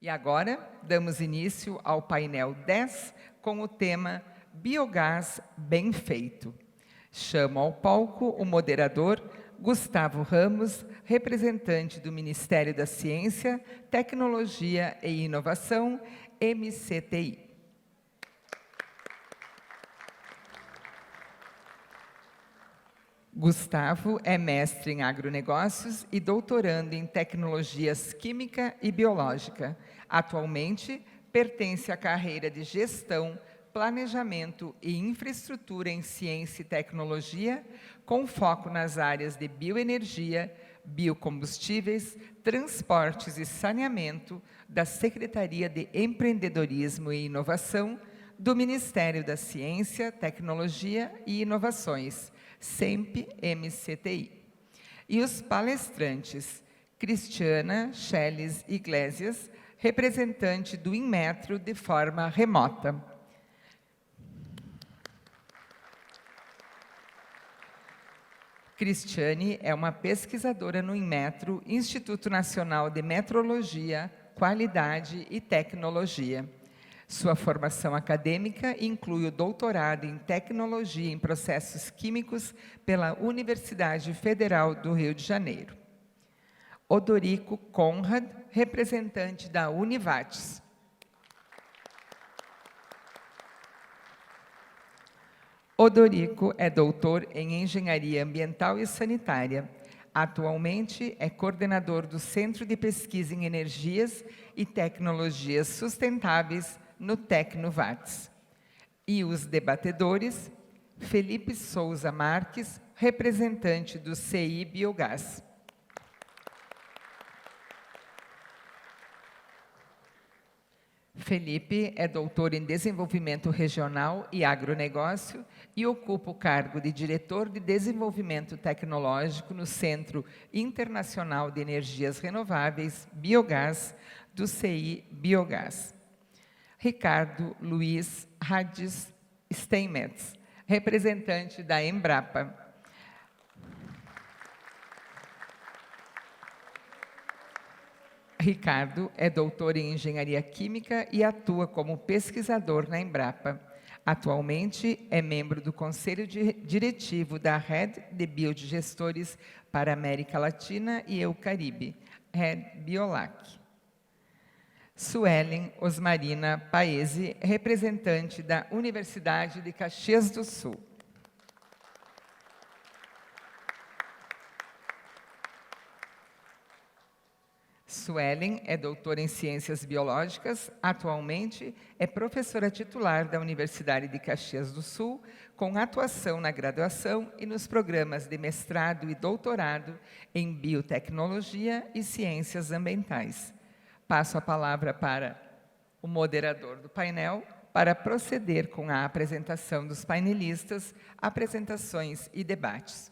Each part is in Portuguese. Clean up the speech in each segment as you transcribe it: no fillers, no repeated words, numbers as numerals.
E agora, damos início ao painel 10, com o tema Biogás Bem Feito. Chamo ao palco o moderador Gustavo Ramos, representante do Ministério da Ciência, Tecnologia e Inovação, MCTI. Gustavo é mestre em agronegócios e doutorando em tecnologias química e biológica. Atualmente, pertence à carreira de gestão, planejamento e infraestrutura em ciência e tecnologia, com foco nas áreas de bioenergia, biocombustíveis, transportes e saneamento da Secretaria de Empreendedorismo e Inovação do Ministério da Ciência, Tecnologia e Inovações, SEMP-MCTI. E os palestrantes, Cristiana Schelles Iglesias, representante do Inmetro de forma remota. Cristiane é uma pesquisadora no Inmetro, Instituto Nacional de Metrologia, Qualidade e Tecnologia. Sua formação acadêmica inclui o doutorado em Tecnologia em Processos Químicos pela Universidade Federal do Rio de Janeiro. Odorico Conrad, representante da Univates. Odorico é doutor em Engenharia Ambiental e Sanitária. Atualmente é coordenador do Centro de Pesquisa em Energias e Tecnologias Sustentáveis no Tecnovates. E os debatedores, Felipe Souza Marques, representante do CI Biogás. Felipe é doutor em Desenvolvimento Regional e Agronegócio e ocupa o cargo de Diretor de Desenvolvimento Tecnológico no Centro Internacional de Energias Renováveis, Biogás, do CI Biogás. Ricardo Luiz Hadis Steinmetz, representante da Embrapa. Ricardo é doutor em Engenharia Química e atua como pesquisador na Embrapa. Atualmente é membro do Conselho Diretivo da Rede de Biodigestores para a América Latina e o Caribe, Rede Biolac. Suelen Osmarina Paese, representante da Universidade de Caxias do Sul. Suelen é doutora em Ciências Biológicas, atualmente é professora titular da Universidade de Caxias do Sul, com atuação na graduação e nos programas de mestrado e doutorado em Biotecnologia e Ciências Ambientais. Passo a palavra para o moderador do painel para proceder com a apresentação dos painelistas, apresentações e debates.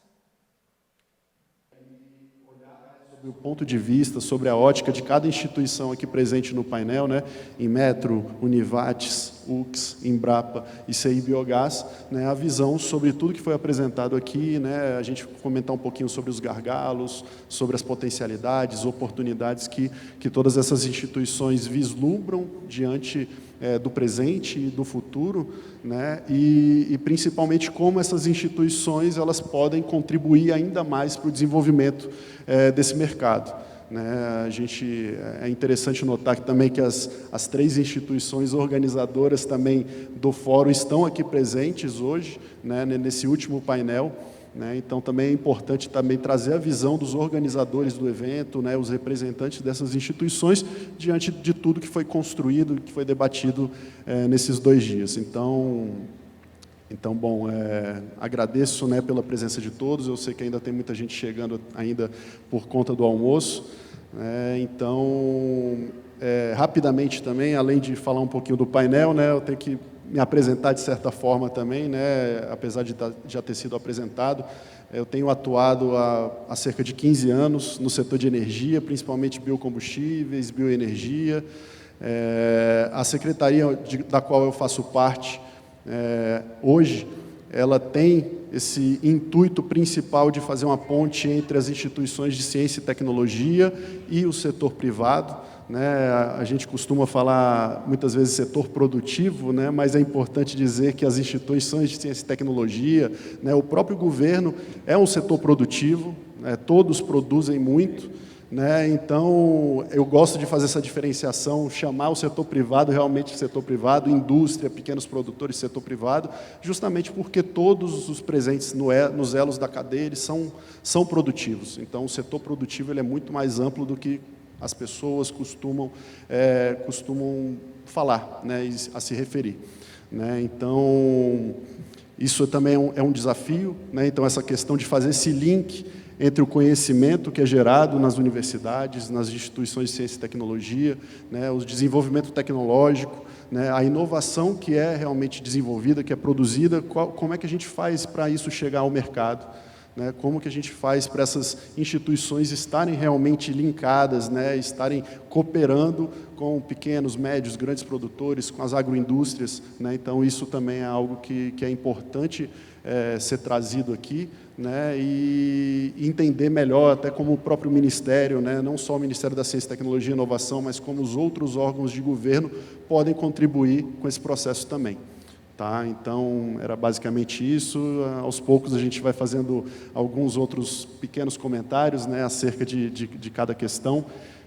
O ponto de vista, sobre a ótica de cada instituição aqui presente no painel, né, Inmetro, Univates, UX, Embrapa e CI Biogás, né, a visão sobre tudo que foi apresentado aqui, né, a gente comentar um pouquinho sobre os gargalos, sobre as potencialidades, oportunidades que todas essas instituições vislumbram diante do presente e do futuro, né, e principalmente como essas instituições elas podem contribuir ainda mais para o desenvolvimento desse mercado. Né? É interessante notar também que as três instituições organizadoras também do fórum estão aqui presentes hoje, né, nesse último painel. Né? Então, também é importante também trazer a visão dos organizadores do evento, né, os representantes dessas instituições, diante de tudo que foi construído, que foi debatido nesses 2 dias. Então, bom, agradeço, né, pela presença de todos. Eu sei que ainda tem muita gente chegando ainda por conta do almoço. Então, rapidamente também, além de falar um pouquinho do painel, né, eu tenho que me apresentar de certa forma também, né, apesar de já ter sido apresentado. Eu tenho atuado há cerca de 15 anos no setor de energia, principalmente biocombustíveis, bioenergia. A secretaria da qual eu faço parte, hoje, ela tem esse intuito principal de fazer uma ponte entre as instituições de ciência e tecnologia e o setor privado, né? A gente costuma falar, muitas vezes, setor produtivo, né? Mas é importante dizer que as instituições de ciência e tecnologia, né? O próprio governo é um setor produtivo, né? Todos produzem muito, né? Então, eu gosto de fazer essa diferenciação, chamar o setor privado realmente de setor privado, indústria, pequenos produtores, setor privado, justamente porque todos os presentes nos elos da cadeia eles são produtivos. Então, o setor produtivo ele é muito mais amplo do que as pessoas costumam falar, né, a se referir, né? Então, isso também é um desafio, né? Então, essa questão de fazer esse link entre o conhecimento que é gerado nas universidades, nas instituições de ciência e tecnologia, né, o desenvolvimento tecnológico, né, a inovação que é realmente desenvolvida, que é produzida, como é que a gente faz para isso chegar ao mercado, né, como que a gente faz para essas instituições estarem realmente linkadas, né, estarem cooperando com pequenos, médios, grandes produtores, com as agroindústrias, né? Então, isso também é algo que é importante ser trazido aqui, né, e entender melhor, até como o próprio Ministério, né, não só o Ministério da Ciência, Tecnologia e Inovação, mas como os outros órgãos de governo podem contribuir com esse processo também. Tá? Então, era basicamente isso. Aos poucos, a gente vai fazendo alguns outros pequenos comentários, né, acerca de cada questão.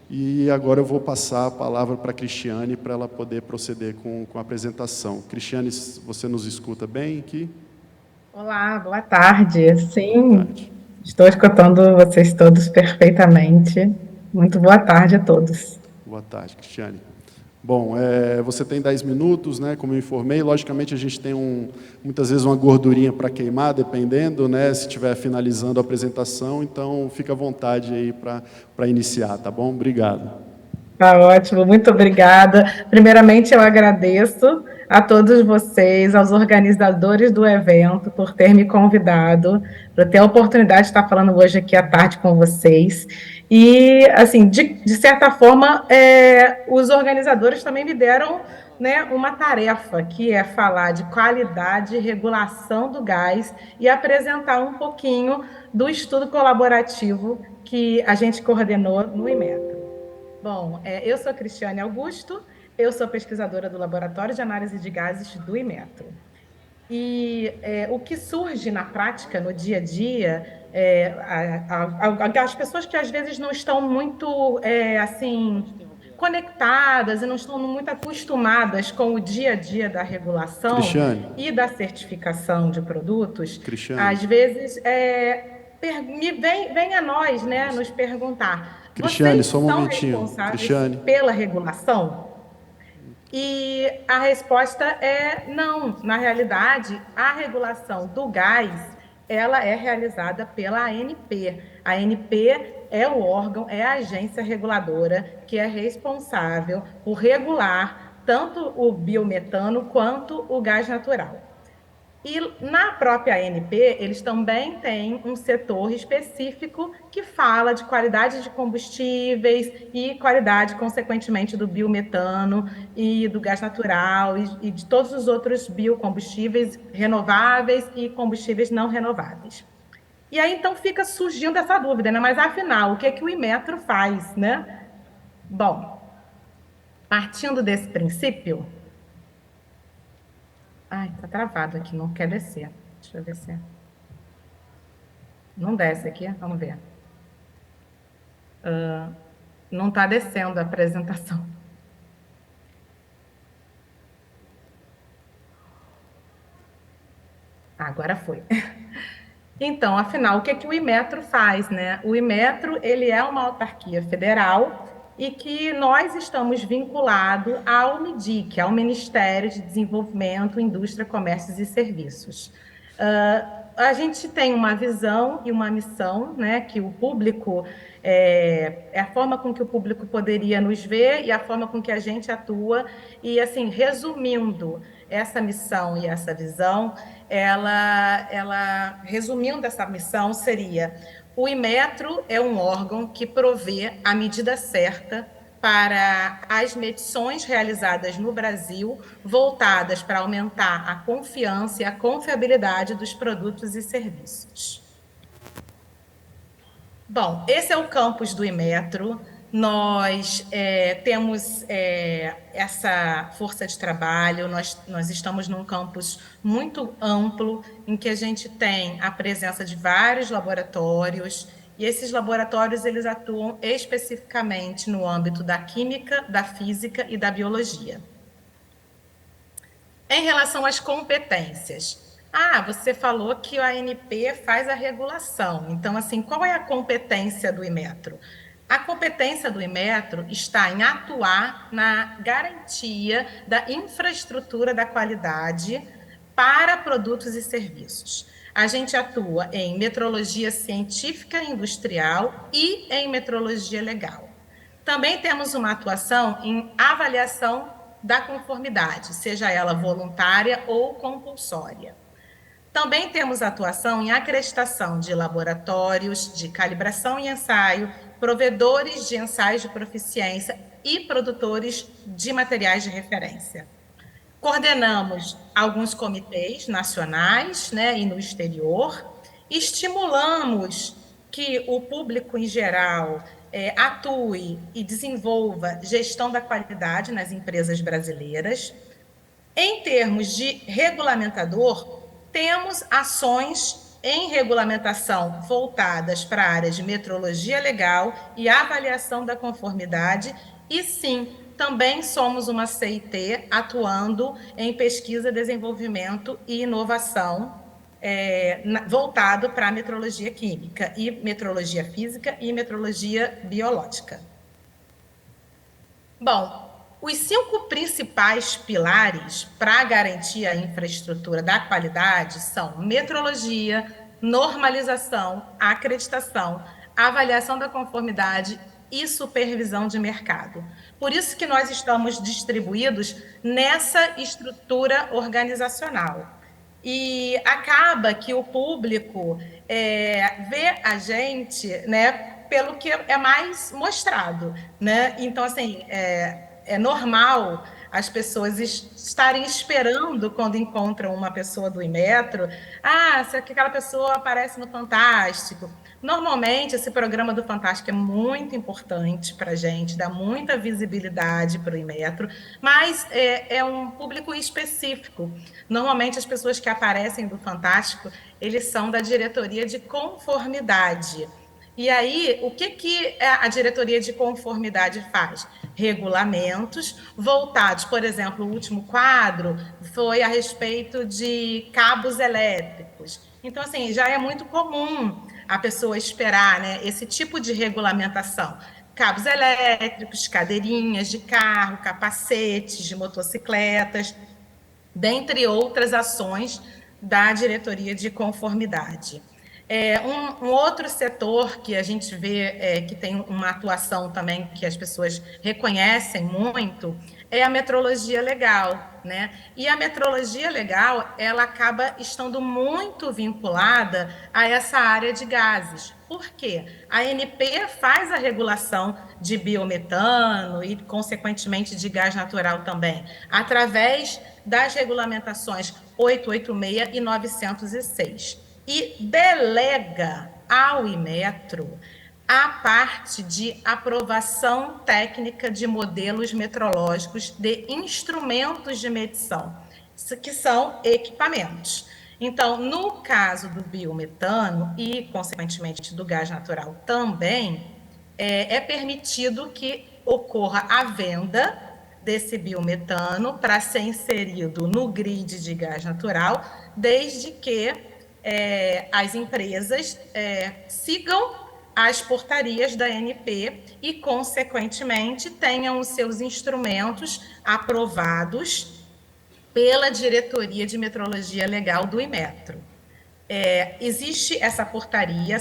E agora eu vou passar a palavra para a Cristiane, para ela poder proceder com a apresentação. Cristiane, você nos escuta bem aqui? Olá, boa tarde. Sim, Boa tarde. estou escutando vocês todos perfeitamente. Muito boa tarde a todos. Boa tarde, Cristiane. Bom, você tem 10 minutos, né, como eu informei. Logicamente, a gente tem muitas vezes uma gordurinha para queimar, dependendo, né, se estiver finalizando a apresentação. Então, fica à vontade aí para iniciar, tá bom? Obrigado. Tá ótimo, muito obrigada. Primeiramente, eu agradeço a todos vocês, aos organizadores do evento, por ter me convidado, para ter a oportunidade de estar falando hoje aqui à tarde com vocês. E, assim, de certa forma, os organizadores também me deram, né, uma tarefa, que é falar de qualidade e regulação do gás e apresentar um pouquinho do estudo colaborativo que a gente coordenou no Inmetro. Bom, eu sou Cristiane Augusto, eu sou pesquisadora do Laboratório de Análise de Gases do Inmetro. E o que surge na prática, no dia a dia, as pessoas que às vezes não estão muito assim conectadas e não estão muito acostumadas com o dia a dia da regulação Cristiane. E da certificação de produtos, Cristiane. às vezes vem a nós, né, nos perguntar: Cristiane, vocês só um são momentinho. responsáveis Cristiane. pela regulação? E a resposta é não. Na realidade, a regulação do gás, ela é realizada pela ANP. A ANP é o órgão, é a agência reguladora que é responsável por regular tanto o biometano quanto o gás natural. E na própria ANP, eles também têm um setor específico que fala de qualidade de combustíveis e qualidade, consequentemente, do biometano e do gás natural e de todos os outros biocombustíveis renováveis e combustíveis não renováveis. E aí, então, fica surgindo essa dúvida, né? Mas, afinal, o que é que o Inmetro faz, né? Bom, partindo desse princípio... Ai, tá travado aqui, não quer descer. Deixa eu descer. Não desce aqui, vamos ver. Não está descendo a apresentação. Agora foi. Então, afinal, o que é que o Inmetro faz, né? O Inmetro, ele é uma autarquia federal e que nós estamos vinculados ao MIDIC, ao Ministério de Desenvolvimento, Indústria, Comércios e Serviços. A gente tem uma visão e uma missão, né, que o público, a forma com que o público poderia nos ver e a forma com que a gente atua. E, assim, resumindo essa missão e essa visão, resumindo essa missão, seria: o Inmetro é um órgão que provê a medida certa para as medições realizadas no Brasil, voltadas para aumentar a confiança e a confiabilidade dos produtos e serviços. Bom, esse é o campus do Inmetro. nós temos essa força de trabalho, nós estamos num campus muito amplo, em que a gente tem a presença de vários laboratórios, e esses laboratórios eles atuam especificamente no âmbito da química, da física e da biologia. Em relação às competências, você falou que a ANP faz a regulação, então, assim, qual é a competência do Inmetro? A competência do Inmetro está em atuar na garantia da infraestrutura da qualidade para produtos e serviços. A gente atua em metrologia científica e industrial e em metrologia legal. Também temos uma atuação em avaliação da conformidade, seja ela voluntária ou compulsória. Também temos atuação em acreditação de laboratórios de calibração e ensaio, provedores de ensaios de proficiência e produtores de materiais de referência. Coordenamos alguns comitês nacionais, e no exterior, estimulamos que o público em geral atue e desenvolva gestão da qualidade nas empresas brasileiras. Em termos de regulamentador, temos ações em regulamentação voltadas para a área de metrologia legal e avaliação da conformidade, e sim, também somos uma CIT atuando em pesquisa, desenvolvimento e inovação voltado para a metrologia química, e metrologia física e metrologia biológica. Bom, os 5 principais pilares para garantir a infraestrutura da qualidade são metrologia, normalização, acreditação, avaliação da conformidade e supervisão de mercado. Por isso que nós estamos distribuídos nessa estrutura organizacional. E acaba que o público vê a gente, pelo que é mais mostrado, Então, assim, é normal as pessoas estarem esperando, quando encontram uma pessoa do Inmetro, se aquela pessoa aparece no Fantástico. Normalmente, esse programa do Fantástico é muito importante para a gente, dá muita visibilidade para o Inmetro, mas é um público específico. Normalmente, as pessoas que aparecem do Fantástico, eles são da diretoria de conformidade. E aí, o que a diretoria de conformidade faz? Regulamentos voltados, por exemplo, o último quadro foi a respeito de cabos elétricos. Então, assim, já é muito comum a pessoa esperar, esse tipo de regulamentação. Cabos elétricos, cadeirinhas de carro, capacetes de motocicletas, dentre outras ações da diretoria de conformidade. Um outro setor que a gente vê que tem uma atuação também que as pessoas reconhecem muito é a metrologia legal, E a metrologia legal, ela acaba estando muito vinculada a essa área de gases. Por quê? A ANP faz a regulação de biometano e, consequentemente, de gás natural também, através das regulamentações 886 e 906. E delega ao Inmetro a parte de aprovação técnica de modelos metrológicos de instrumentos de medição, que são equipamentos. Então, no caso do biometano e, consequentemente, do gás natural também, é permitido que ocorra a venda desse biometano para ser inserido no grid de gás natural, desde que as empresas sigam as portarias da ANP e, consequentemente, tenham os seus instrumentos aprovados pela Diretoria de Metrologia Legal do Inmetro. Existe essa portaria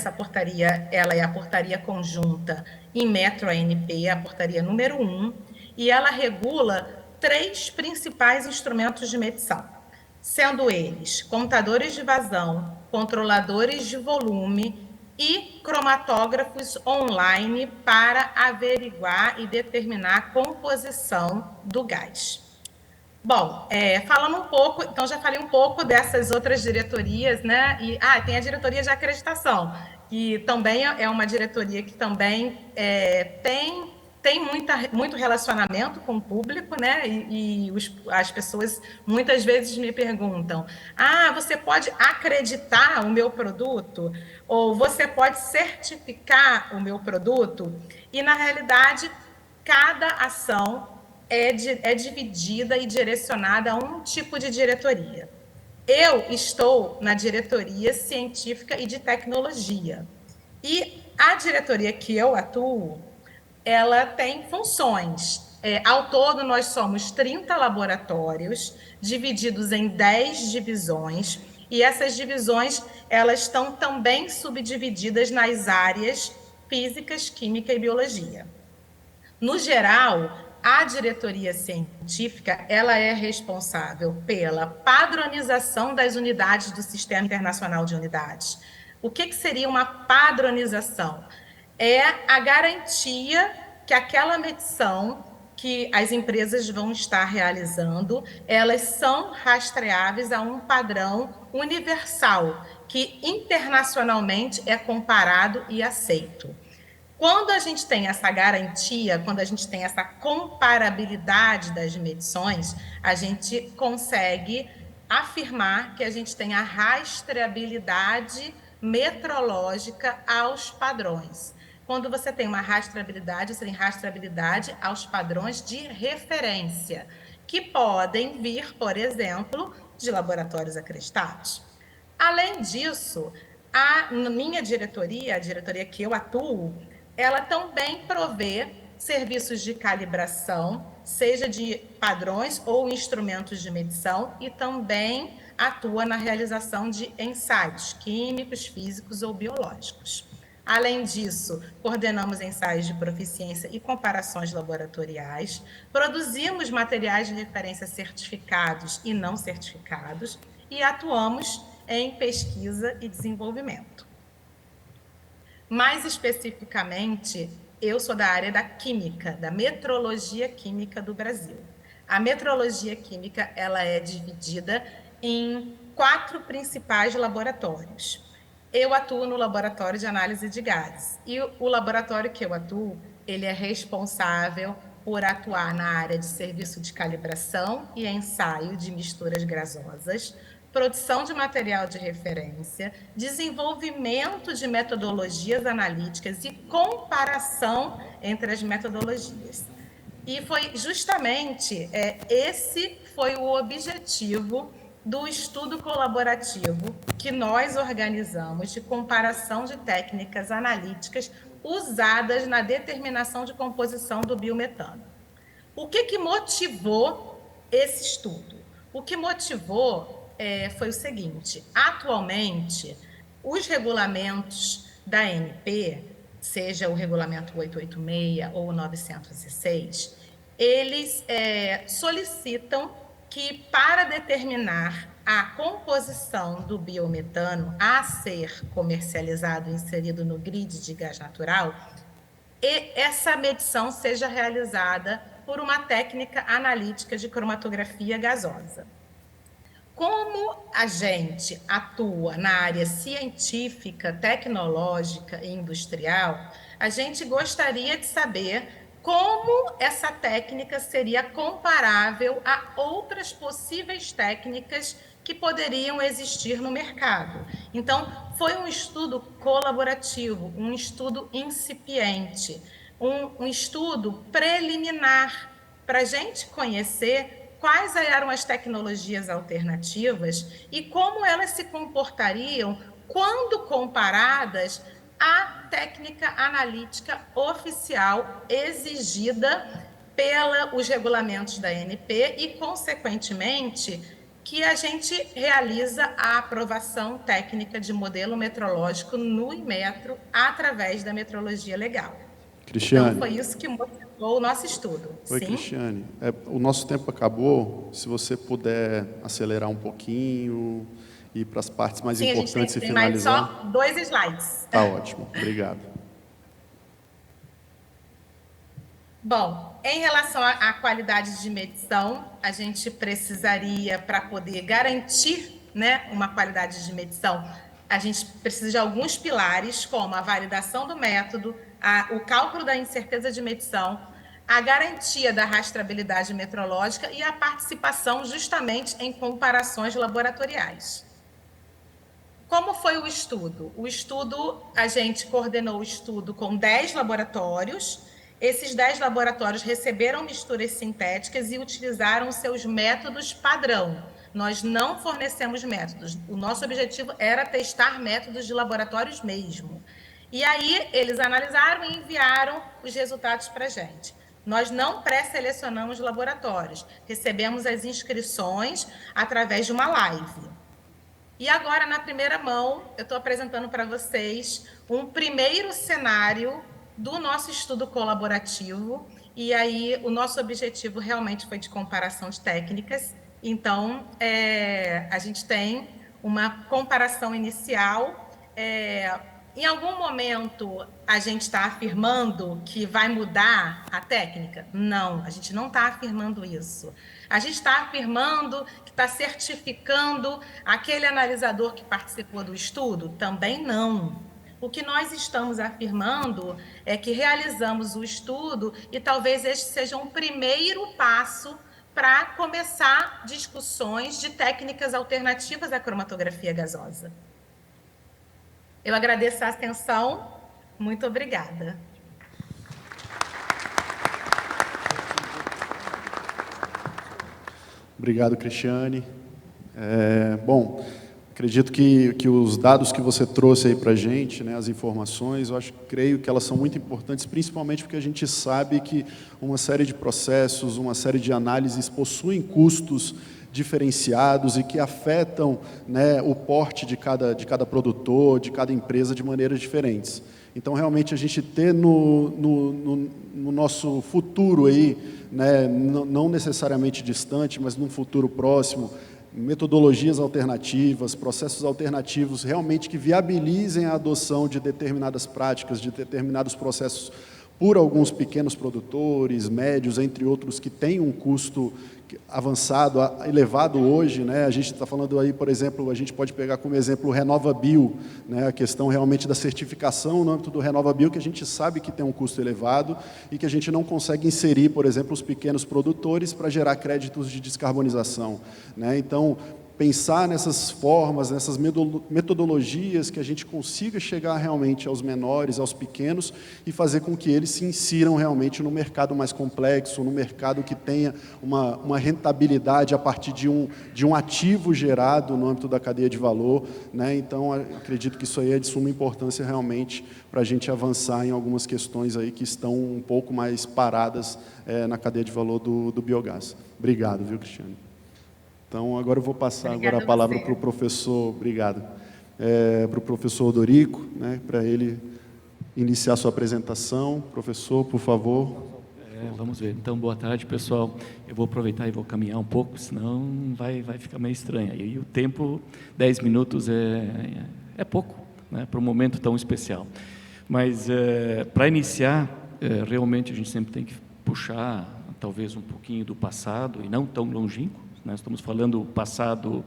ela é a portaria conjunta Inmetro-ANP, a portaria número 1, e ela regula 3 principais instrumentos de medição, sendo eles contadores de vazão, controladores de volume e cromatógrafos online para averiguar e determinar a composição do gás. Bom, falando um pouco, então já falei um pouco dessas outras diretorias, E tem a diretoria de acreditação, que também é uma diretoria que também tem tem muito relacionamento com o público, né? As pessoas muitas vezes me perguntam: você pode acreditar o meu produto? Ou você pode certificar o meu produto? E, na realidade, cada ação é dividida e direcionada a um tipo de diretoria. Eu estou na diretoria científica e de tecnologia. E a diretoria que eu atuo, ela tem funções. Ao todo, nós somos 30 laboratórios, divididos em 10 divisões, e essas divisões, elas estão também subdivididas nas áreas físicas, química e biologia. No geral, a diretoria científica, ela é responsável pela padronização das unidades do Sistema Internacional de Unidades. O que seria uma padronização? É a garantia que aquela medição que as empresas vão estar realizando, elas são rastreáveis a um padrão universal, que internacionalmente é comparado e aceito. Quando a gente tem essa garantia, quando a gente tem essa comparabilidade das medições, a gente consegue afirmar que a gente tem a rastreabilidade metrológica aos padrões. Quando você tem uma rastreabilidade, você tem rastreabilidade aos padrões de referência, que podem vir, por exemplo, de laboratórios acreditados. Além disso, a minha diretoria, a diretoria que eu atuo, ela também provê serviços de calibração, seja de padrões ou instrumentos de medição, e também atua na realização de ensaios químicos, físicos ou biológicos. Além disso, coordenamos ensaios de proficiência e comparações laboratoriais, produzimos materiais de referência certificados e não certificados e atuamos em pesquisa e desenvolvimento. Mais especificamente, eu sou da área da química, da metrologia química do Brasil. A metrologia química, ela é dividida em 4 principais laboratórios. Eu atuo no laboratório de análise de gases, e o laboratório que eu atuo, ele é responsável por atuar na área de serviço de calibração e ensaio de misturas gasosas, produção de material de referência, desenvolvimento de metodologias analíticas e comparação entre as metodologias. E foi justamente esse foi o objetivo do estudo colaborativo que nós organizamos de comparação de técnicas analíticas usadas na determinação de composição do biometano. O que motivou esse estudo? O que motivou foi o seguinte: atualmente, os regulamentos da ANP, seja o regulamento 886 ou o 906, eles solicitam que, para determinar a composição do biometano a ser comercializado e inserido no grid de gás natural, essa medição seja realizada por uma técnica analítica de cromatografia gasosa. Como a gente atua na área científica, tecnológica e industrial, a gente gostaria de saber como essa técnica seria comparável a outras possíveis técnicas que poderiam existir no mercado. Então, foi um estudo colaborativo, um estudo incipiente, um estudo preliminar para a gente conhecer quais eram as tecnologias alternativas e como elas se comportariam quando comparadas à técnica analítica oficial exigida pelos regulamentos da ANP e, consequentemente, que a gente realiza a aprovação técnica de modelo metrológico no Inmetro através da metrologia legal. Cristiane. Então, foi isso que motivou o nosso estudo. Oi, sim? Cristiane. O nosso tempo acabou. Se você puder acelerar um pouquinho, ir para as partes mais importantes e finalizar. Mais só 2 slides. Tá ótimo. Obrigado. Bom, em relação à qualidade de medição, a gente precisaria, para poder garantir, né, uma qualidade de medição, a gente precisa de alguns pilares, como a validação do método, o cálculo da incerteza de medição, a garantia da rastreabilidade metrológica e a participação justamente em comparações laboratoriais. Como foi o estudo? O estudo, a gente coordenou o estudo com 10 laboratórios. Esses 10 laboratórios receberam misturas sintéticas e utilizaram seus métodos padrão. Nós não fornecemos métodos. O nosso objetivo era testar métodos de laboratórios mesmo. E aí, eles analisaram e enviaram os resultados para a gente. Nós não pré-selecionamos laboratórios. Recebemos as inscrições através de uma live. E agora, na primeira mão, eu estou apresentando para vocês um primeiro cenário do nosso estudo colaborativo. E aí, o nosso objetivo realmente foi de comparação de técnicas. Então, a gente tem uma comparação inicial. Em algum momento, a gente está afirmando que vai mudar a técnica? Não, a gente não está afirmando isso. A gente está afirmando que está certificando aquele analisador que participou do estudo? Também não. O que nós estamos afirmando é que realizamos o estudo e talvez este seja um primeiro passo para começar discussões de técnicas alternativas à cromatografia gasosa. Eu agradeço a atenção. Muito obrigada. Obrigado, Cristiane. Bom, acredito que os dados que você trouxe aí para a gente, né, as informações, creio que elas são muito importantes, principalmente porque a gente sabe que uma série de processos, uma série de análises possuem custos diferenciados e que afetam, né, o porte de cada produtor, de cada empresa de maneiras diferentes. Então, realmente, a gente ter no nosso futuro aí, né, não necessariamente distante, mas num futuro próximo, metodologias alternativas, processos alternativos realmente que viabilizem a adoção de determinadas práticas, de determinados processos por alguns pequenos produtores, médios, entre outros, que têm um custo avançado, elevado hoje, né? A gente está falando aí, por exemplo, a gente pode pegar como exemplo o RenovaBio, né? A questão realmente da certificação no âmbito do RenovaBio, que a gente sabe que tem um custo elevado e que a gente não consegue inserir, por exemplo, os pequenos produtores para gerar créditos de descarbonização, né? Então, pensar nessas formas, nessas metodologias que a gente consiga chegar realmente aos menores, aos pequenos e fazer com que eles se insiram realmente no mercado mais complexo, no mercado que tenha uma rentabilidade a partir de um ativo gerado no âmbito da cadeia de valor, né? Então, acredito que isso aí é de suma importância realmente para a gente avançar em algumas questões aí que estão um pouco mais paradas na cadeia de valor do biogás. Obrigado, viu, Cristiane? Então, agora eu vou passar agora a palavra para o professor, obrigado, para o professor Odorico, né, para ele iniciar sua apresentação. Professor, por favor. Vamos ver. Então, boa tarde, pessoal. Eu vou aproveitar e vou caminhar um pouco, senão vai ficar meio estranho. E o tempo, 10 minutos, é pouco, né, para um momento tão especial. Mas, para iniciar, realmente a gente sempre tem que puxar, talvez, um pouquinho do passado, e não tão longínquo. Nós estamos falando do passado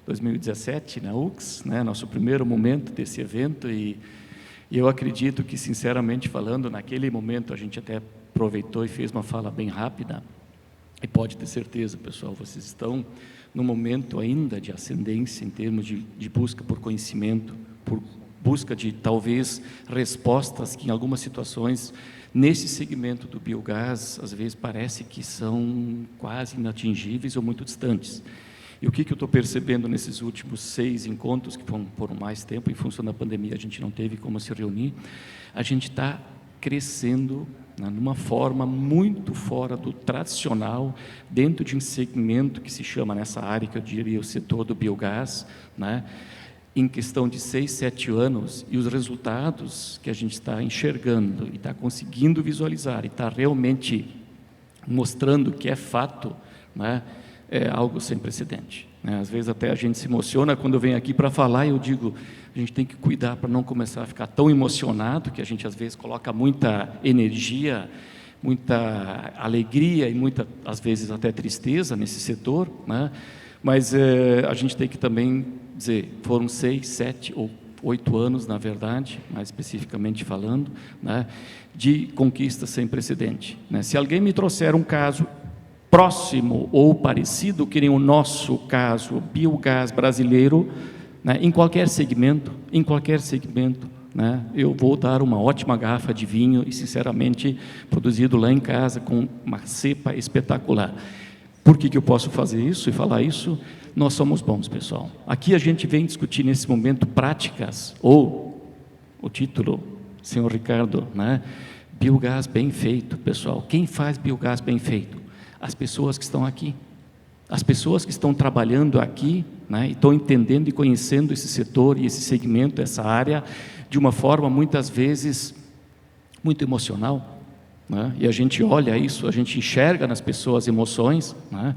2017, na UX, né, nosso primeiro momento desse evento, e eu acredito que, sinceramente falando, naquele momento a gente até aproveitou e fez uma fala bem rápida, e pode ter certeza, pessoal, vocês estão num momento ainda de ascendência em termos de busca por conhecimento, por busca de, talvez, respostas que, em algumas situações, nesse segmento do biogás, às vezes parece que são quase inatingíveis ou muito distantes. E o que eu estou percebendo nesses últimos 6 encontros, que foram mais tempo, em função da pandemia, a gente não teve como se reunir, a gente está crescendo, né, numa forma muito fora do tradicional, dentro de um segmento que se chama, nessa área que eu diria, o setor do biogás, né, em questão de 6, 7 anos, e os resultados que a gente está enxergando e está conseguindo visualizar e está realmente mostrando que é fato, né, é algo sem precedente, né? Às vezes até a gente se emociona quando eu venho aqui para falar, e eu digo, a gente tem que cuidar para não começar a ficar tão emocionado, que a gente às vezes coloca muita energia, muita alegria e muita, às vezes até tristeza nesse setor, né? Mas a gente tem que também dizer, foram 6, 7 ou 8 anos, na verdade, mais especificamente falando, né, de conquista sem precedente, né? Se alguém me trouxer um caso próximo ou parecido, que nem o nosso caso, biogás brasileiro, né, em qualquer segmento, né, eu vou dar uma ótima garrafa de vinho, e sinceramente, produzido lá em casa, com uma cepa espetacular. Por que eu posso fazer isso e falar isso? Nós somos bons, pessoal. Aqui a gente vem discutir nesse momento práticas, ou o título, senhor Ricardo, né, biogás bem feito, pessoal. Quem faz biogás bem feito? As pessoas que estão aqui. As pessoas que estão trabalhando aqui, né, e estão entendendo e conhecendo esse setor e esse segmento, essa área, de uma forma, muitas vezes, muito emocional, né? E a gente olha isso, a gente enxerga nas pessoas emoções, né,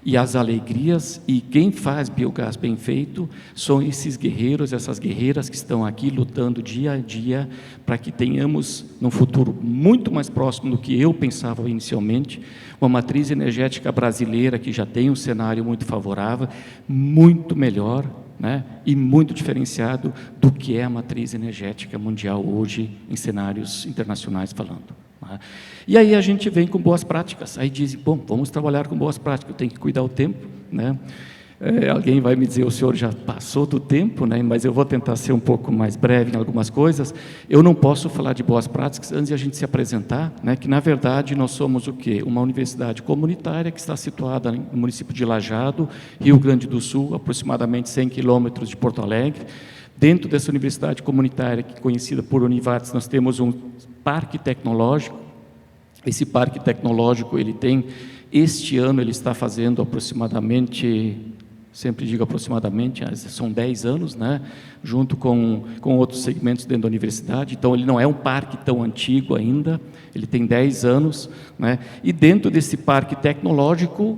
e as alegrias, e quem faz biogás bem feito são esses guerreiros, essas guerreiras que estão aqui lutando dia a dia para que tenhamos, num futuro muito mais próximo do que eu pensava inicialmente, uma matriz energética brasileira que já tem um cenário muito favorável, muito melhor, né, e muito diferenciado do que é a matriz energética mundial hoje, em cenários internacionais falando. Né? E aí a gente vem com boas práticas, aí dizem, bom, vamos trabalhar com boas práticas, eu tenho que cuidar o tempo, né? Alguém vai me dizer, o senhor já passou do tempo, né? Mas eu vou tentar ser um pouco mais breve em algumas coisas. Eu não posso falar de boas práticas antes de a gente se apresentar, né? Que na verdade nós somos o quê? Uma universidade comunitária que está situada no município de Lajeado, Rio Grande do Sul, aproximadamente 100 quilômetros de Porto Alegre. Dentro dessa universidade comunitária, que é conhecida por Univates, nós temos um parque tecnológico. Esse parque tecnológico, ele tem, este ano ele está fazendo aproximadamente, sempre digo aproximadamente, são 10 anos, né, junto com outros segmentos dentro da universidade. Então ele não é um parque tão antigo ainda, ele tem 10 anos, né, e dentro desse parque tecnológico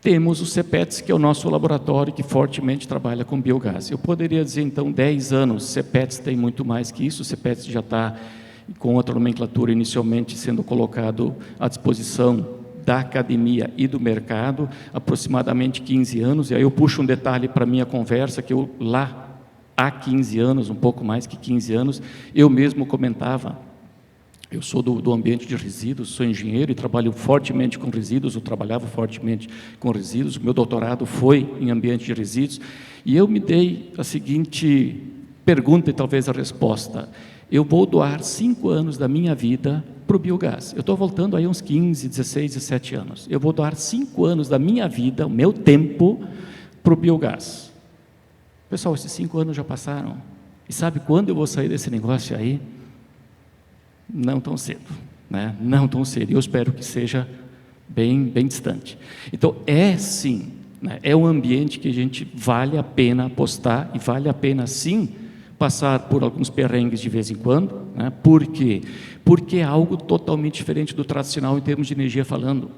temos o CEPETS, que é o nosso laboratório que fortemente trabalha com biogás. Eu poderia dizer então 10 anos, CEPETS tem muito mais que isso, o CEPETS já está com outra nomenclatura inicialmente sendo colocado à disposição da academia e do mercado, aproximadamente 15 anos, e aí eu puxo um detalhe para a minha conversa, que eu lá, há 15 anos, um pouco mais que 15 anos, eu mesmo comentava, eu sou do ambiente de resíduos, sou engenheiro e trabalho fortemente com resíduos, eu trabalhava fortemente com resíduos, o meu doutorado foi em ambiente de resíduos, e eu me dei a seguinte pergunta e talvez a resposta: eu vou doar 5 anos da minha vida para o biogás. Eu estou voltando aí uns 15, 16, 17 anos. Eu vou doar 5 anos da minha vida, o meu tempo, para o biogás. Pessoal, esses 5 anos já passaram. E sabe quando eu vou sair desse negócio aí? Não tão cedo, né? Não tão cedo. Eu espero que seja bem distante. Então, sim, né, é um ambiente que a gente vale a pena apostar e vale a pena, sim, passar por alguns perrengues de vez em quando, né? Por quê? Porque é algo totalmente diferente do tradicional em termos de energia falando.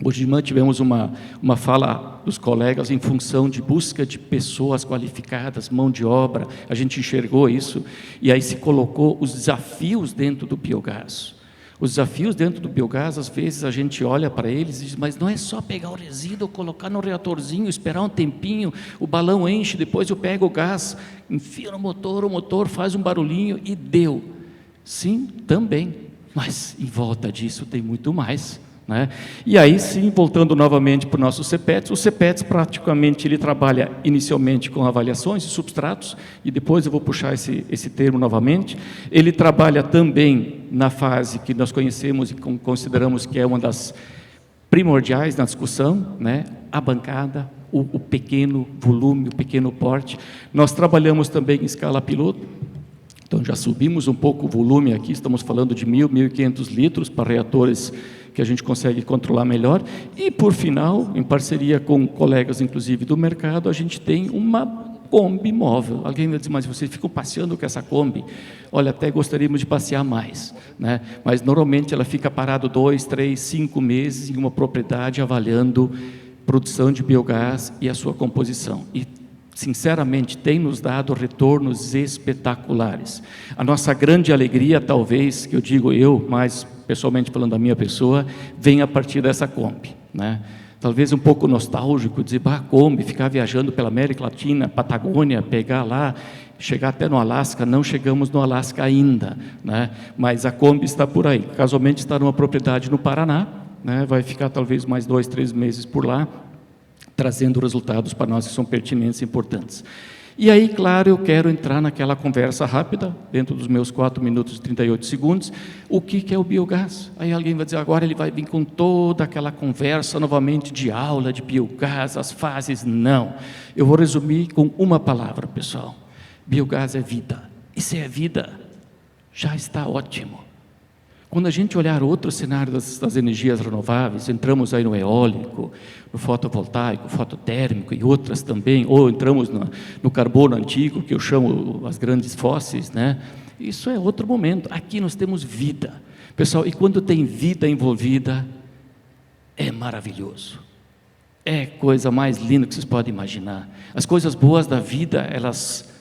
Hoje de manhã tivemos uma fala dos colegas em função de busca de pessoas qualificadas, mão de obra, a gente enxergou isso, e aí se colocou os desafios dentro do biogás. Os desafios dentro do biogás, às vezes a gente olha para eles e diz, mas não é só pegar o resíduo, colocar no reatorzinho, esperar um tempinho, o balão enche, depois eu pego o gás, enfio no motor, o motor faz um barulhinho e deu. Sim, também, mas em volta disso tem muito mais, né? E aí sim, voltando novamente para o nosso CEPETS, o CEPETS praticamente ele trabalha inicialmente com avaliações de substratos, e depois eu vou puxar esse termo novamente. Ele trabalha também na fase que nós conhecemos e consideramos que é uma das primordiais na discussão, né? A bancada, o pequeno volume, o pequeno porte. Nós trabalhamos também em escala piloto, então já subimos um pouco o volume aqui, estamos falando de 1.000, 1.500 litros para reatores que a gente consegue controlar melhor, e por final, em parceria com colegas inclusive do mercado, a gente tem uma Kombi móvel. Alguém vai dizer, mas vocês ficam passeando com essa Kombi? Olha, até gostaríamos de passear mais, né? Mas normalmente ela fica parada 2, 3, 5 meses em uma propriedade avaliando produção de biogás e a sua composição, e sinceramente tem nos dado retornos espetaculares. A nossa grande alegria, talvez, que eu digo eu, mas pessoalmente falando da minha pessoa, vem a partir dessa Kombi, né? Talvez um pouco nostálgico, dizer, Kombi, ficar viajando pela América Latina, Patagônia, pegar lá, chegar até no Alasca. Não chegamos no Alasca ainda, né? Mas a Kombi está por aí. Casualmente está numa propriedade no Paraná, né? Vai ficar talvez mais 2, 3 meses por lá, trazendo resultados para nós que são pertinentes e importantes. E aí, claro, eu quero entrar naquela conversa rápida, dentro dos meus 4 minutos e 38 segundos, o que é o biogás? Aí alguém vai dizer, agora ele vai vir com toda aquela conversa novamente de aula, de biogás, as fases. Não, eu vou resumir com uma palavra, pessoal. Biogás é vida, e se é vida, já está ótimo. Quando a gente olhar outro cenário das energias renováveis, entramos aí no eólico, no fotovoltaico, fototérmico e outras também, ou entramos no carbono antigo, que eu chamo as grandes fósseis, né? Isso é outro momento. Aqui nós temos vida. Pessoal, e quando tem vida envolvida, é maravilhoso. É a coisa mais linda que vocês podem imaginar. As coisas boas da vida, elas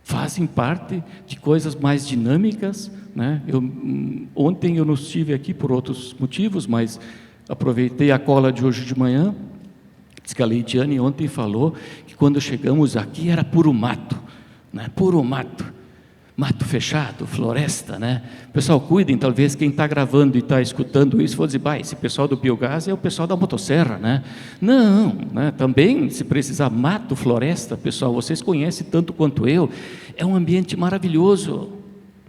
fazem parte de coisas mais dinâmicas, né? Ontem eu não estive aqui por outros motivos, mas aproveitei a cola de hoje de manhã. Diz que a Leitiane ontem falou que quando chegamos aqui era puro mato, né? Puro mato, mato fechado, floresta, né? Pessoal, cuidem, talvez quem está gravando e está escutando isso, vou dizer, esse pessoal do biogás é o pessoal da motosserra, né? Não, né? Também, se precisar, mato, floresta, pessoal, vocês conhecem tanto quanto eu, é um ambiente maravilhoso,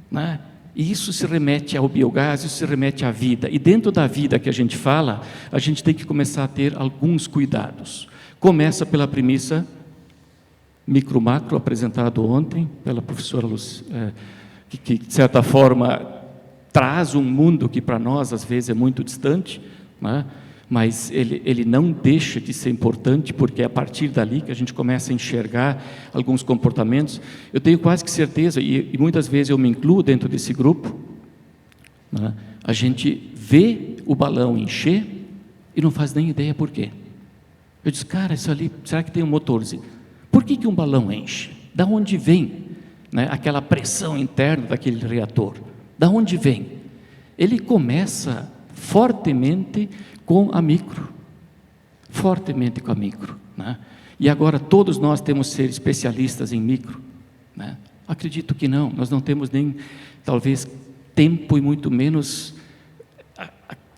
né? E isso se remete ao biogás, isso se remete à vida. E dentro da vida que a gente fala, a gente tem que começar a ter alguns cuidados. Começa pela premissa micro-macro, apresentado ontem pela professora Luz, que de certa forma traz um mundo que para nós às vezes é muito distante, né? Mas ele não deixa de ser importante, porque é a partir dali que a gente começa a enxergar alguns comportamentos. Eu tenho quase que certeza, e muitas vezes eu me incluo dentro desse grupo, né? A gente vê o balão encher e não faz nem ideia por quê. Eu disse, cara, isso ali, será que tem um motorzinho? Por que um balão enche? Da onde vem, né, aquela pressão interna daquele reator? Da onde vem? Ele começa fortemente com a micro, fortemente com a micro, né? E agora todos nós temos que ser especialistas em micro, né? Acredito que não, nós não temos nem, talvez, tempo e muito menos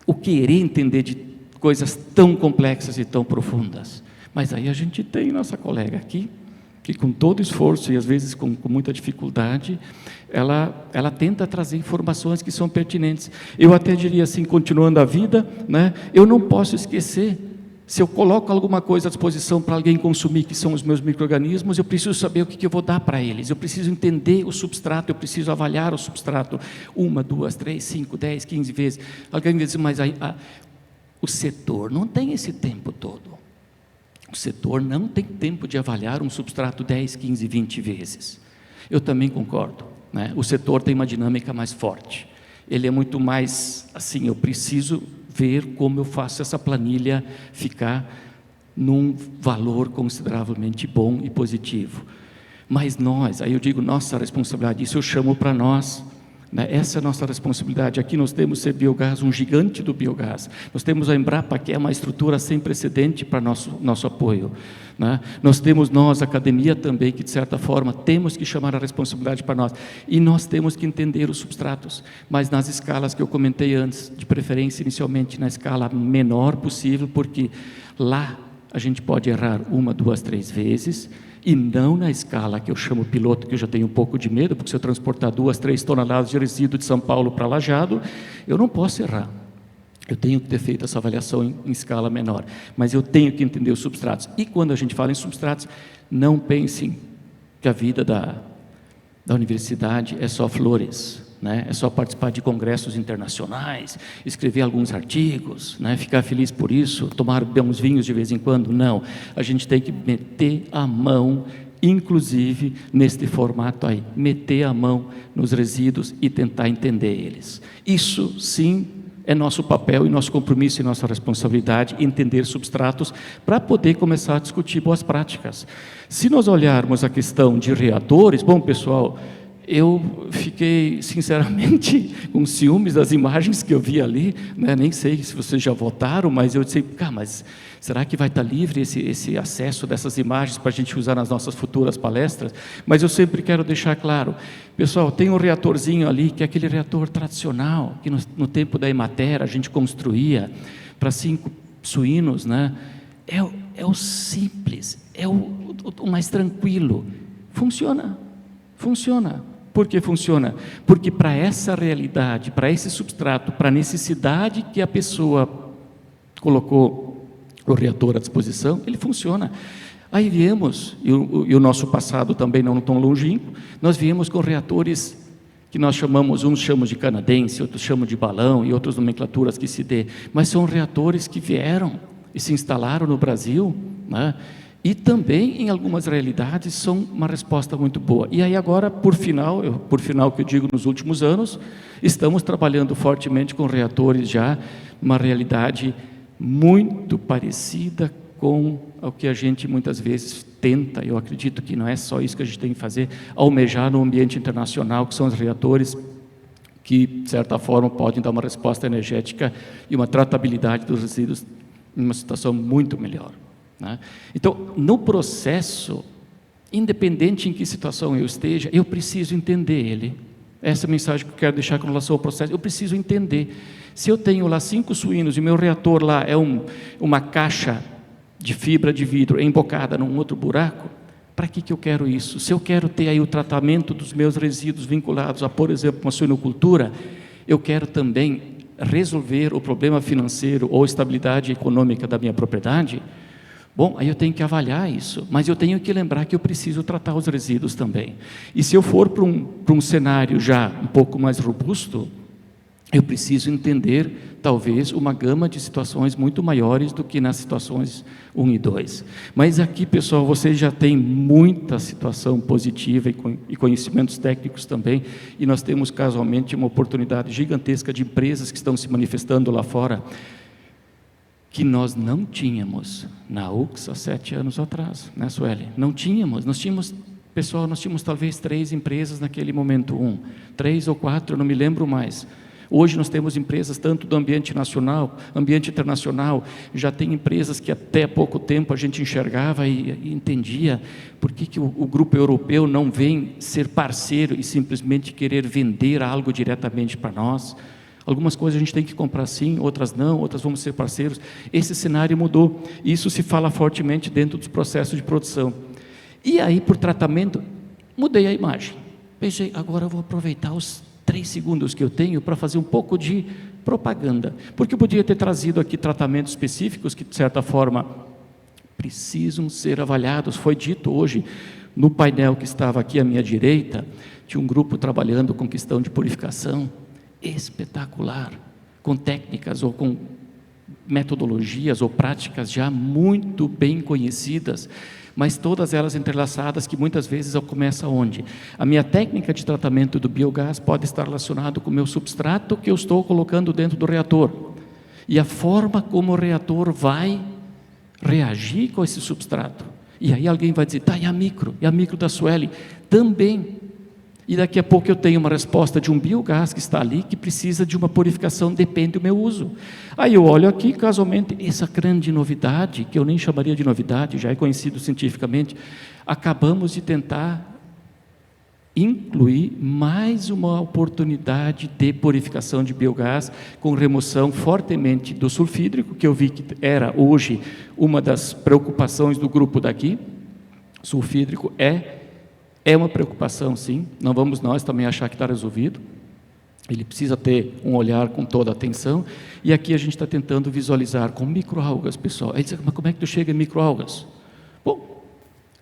o querer entender de coisas tão complexas e tão profundas. Mas aí a gente tem nossa colega aqui, que com todo esforço e às vezes com muita dificuldade, ela tenta trazer informações que são pertinentes. Eu até diria assim, continuando a vida, né, eu não posso esquecer, se eu coloco alguma coisa à disposição para alguém consumir, que são os meus micro-organismos, eu preciso saber o que eu vou dar para eles, eu preciso entender o substrato, eu preciso avaliar o substrato 1, 2, 3, 5, 10, 15 vezes. Alguém vai dizer, mas o setor não tem esse tempo todo. O setor não tem tempo de avaliar um substrato 10, 15, 20 vezes. Eu também concordo, né? O setor tem uma dinâmica mais forte. Ele é muito mais, assim, eu preciso ver como eu faço essa planilha ficar num valor consideravelmente bom e positivo. Mas nós, aí eu digo nossa responsabilidade, isso eu chamo para nós, né? Essa é a nossa responsabilidade. Aqui nós temos o biogás, um gigante do biogás. Nós temos a Embrapa, que é uma estrutura sem precedente para nosso apoio, né? Nós temos a academia também, que de certa forma temos que chamar a responsabilidade para nós. E nós temos que entender os substratos, mas nas escalas que eu comentei antes, de preferência inicialmente na escala menor possível, porque lá a gente pode errar 1, 2, 3 vezes, e não na escala que eu chamo piloto, que eu já tenho um pouco de medo, porque se eu transportar 2, 3 toneladas de resíduo de São Paulo para Lajeado, eu não posso errar. Eu tenho que ter feito essa avaliação em escala menor, mas eu tenho que entender os substratos. E quando a gente fala em substratos, não pensem que a vida da universidade é só flores, né? É só participar de congressos internacionais, escrever alguns artigos, né? Ficar feliz por isso, tomar uns vinhos de vez em quando. Não, a gente tem que meter a mão, inclusive neste formato aí, meter a mão nos resíduos e tentar entender eles. Isso sim é nosso papel e nosso compromisso e nossa responsabilidade, entender substratos para poder começar a discutir boas práticas. Se nós olharmos a questão de reatores, bom pessoal, eu fiquei, sinceramente, com ciúmes das imagens que eu vi ali, né? Nem sei se vocês já votaram, mas eu disse, mas será que vai estar livre esse acesso dessas imagens para a gente usar nas nossas futuras palestras? Mas eu sempre quero deixar claro, pessoal, tem um reatorzinho ali, que é aquele reator tradicional, que no tempo da Emater a gente construía para 5 suínos, né? É o simples, é o mais tranquilo. Funciona. Por que funciona? Porque para essa realidade, para esse substrato, para a necessidade que a pessoa colocou o reator à disposição, ele funciona. Aí viemos, e o nosso passado também não tão longínquo, nós viemos com reatores que nós chamamos, uns chamam de canadense, outros chamam de balão e outras nomenclaturas que se dê, mas são reatores que vieram e se instalaram no Brasil, né? E também, em algumas realidades, são uma resposta muito boa. E aí agora, por final que eu digo nos últimos anos, estamos trabalhando fortemente com reatores já, uma realidade muito parecida com o que a gente muitas vezes tenta, eu acredito que não é só isso que a gente tem que fazer, almejar no ambiente internacional, que são os reatores que, de certa forma, podem dar uma resposta energética e uma tratabilidade dos resíduos em uma situação muito melhor, né? Então, no processo, independente em que situação eu esteja, eu preciso entender ele. Essa é a mensagem que eu quero deixar com relação ao processo. Eu preciso entender. Se eu tenho lá 5 suínos e meu reator lá é uma caixa de fibra de vidro embocada num outro buraco, para que eu quero isso? Se eu quero ter aí o tratamento dos meus resíduos vinculados a, por exemplo, uma suinocultura, eu quero também resolver o problema financeiro ou estabilidade econômica da minha propriedade, bom, aí eu tenho que avaliar isso, mas eu tenho que lembrar que eu preciso tratar os resíduos também. E se eu for para um cenário já um pouco mais robusto, eu preciso entender, talvez, uma gama de situações muito maiores do que nas situações 1 e 2. Mas aqui, pessoal, vocês já têm muita situação positiva e conhecimentos técnicos também, e nós temos, casualmente, uma oportunidade gigantesca de empresas que estão se manifestando lá fora, que nós não tínhamos na UX há 7 anos atrás, né, Sueli? Não tínhamos, nós tínhamos talvez 3 empresas naquele momento, 3 ou 4, eu não me lembro mais. Hoje nós temos empresas tanto do ambiente nacional, ambiente internacional, já tem empresas que até há pouco tempo a gente enxergava e entendia por que o grupo europeu não vem ser parceiro e simplesmente querer vender algo diretamente para nós. Algumas coisas a gente tem que comprar sim, outras não, outras vamos ser parceiros. Esse cenário mudou, isso se fala fortemente dentro dos processos de produção. E aí, por tratamento, mudei a imagem. Pensei, agora eu vou aproveitar os 3 segundos que eu tenho para fazer um pouco de propaganda, porque eu podia ter trazido aqui tratamentos específicos que, de certa forma, precisam ser avaliados. Foi dito hoje, no painel que estava aqui à minha direita, tinha um grupo trabalhando com questão de purificação, espetacular, com técnicas ou com metodologias ou práticas já muito bem conhecidas, mas todas elas entrelaçadas, que muitas vezes eu começo onde? A minha técnica de tratamento do biogás pode estar relacionado com o meu substrato que eu estou colocando dentro do reator, e a forma como o reator vai reagir com esse substrato. E aí alguém vai dizer, tá, e a micro da Sueli? Também. E daqui a pouco eu tenho uma resposta de um biogás que está ali, que precisa de uma purificação, depende do meu uso. Aí eu olho aqui, casualmente, essa grande novidade, que eu nem chamaria de novidade, já é conhecido cientificamente, acabamos de tentar incluir mais uma oportunidade de purificação de biogás, com remoção fortemente do sulfídrico, que eu vi que era hoje uma das preocupações do grupo daqui. Sulfídrico é uma preocupação, sim, não vamos nós também achar que está resolvido, ele precisa ter um olhar com toda a atenção, e aqui a gente está tentando visualizar com microalgas, pessoal. Aí diz, mas como é que tu chega em microalgas? Bom,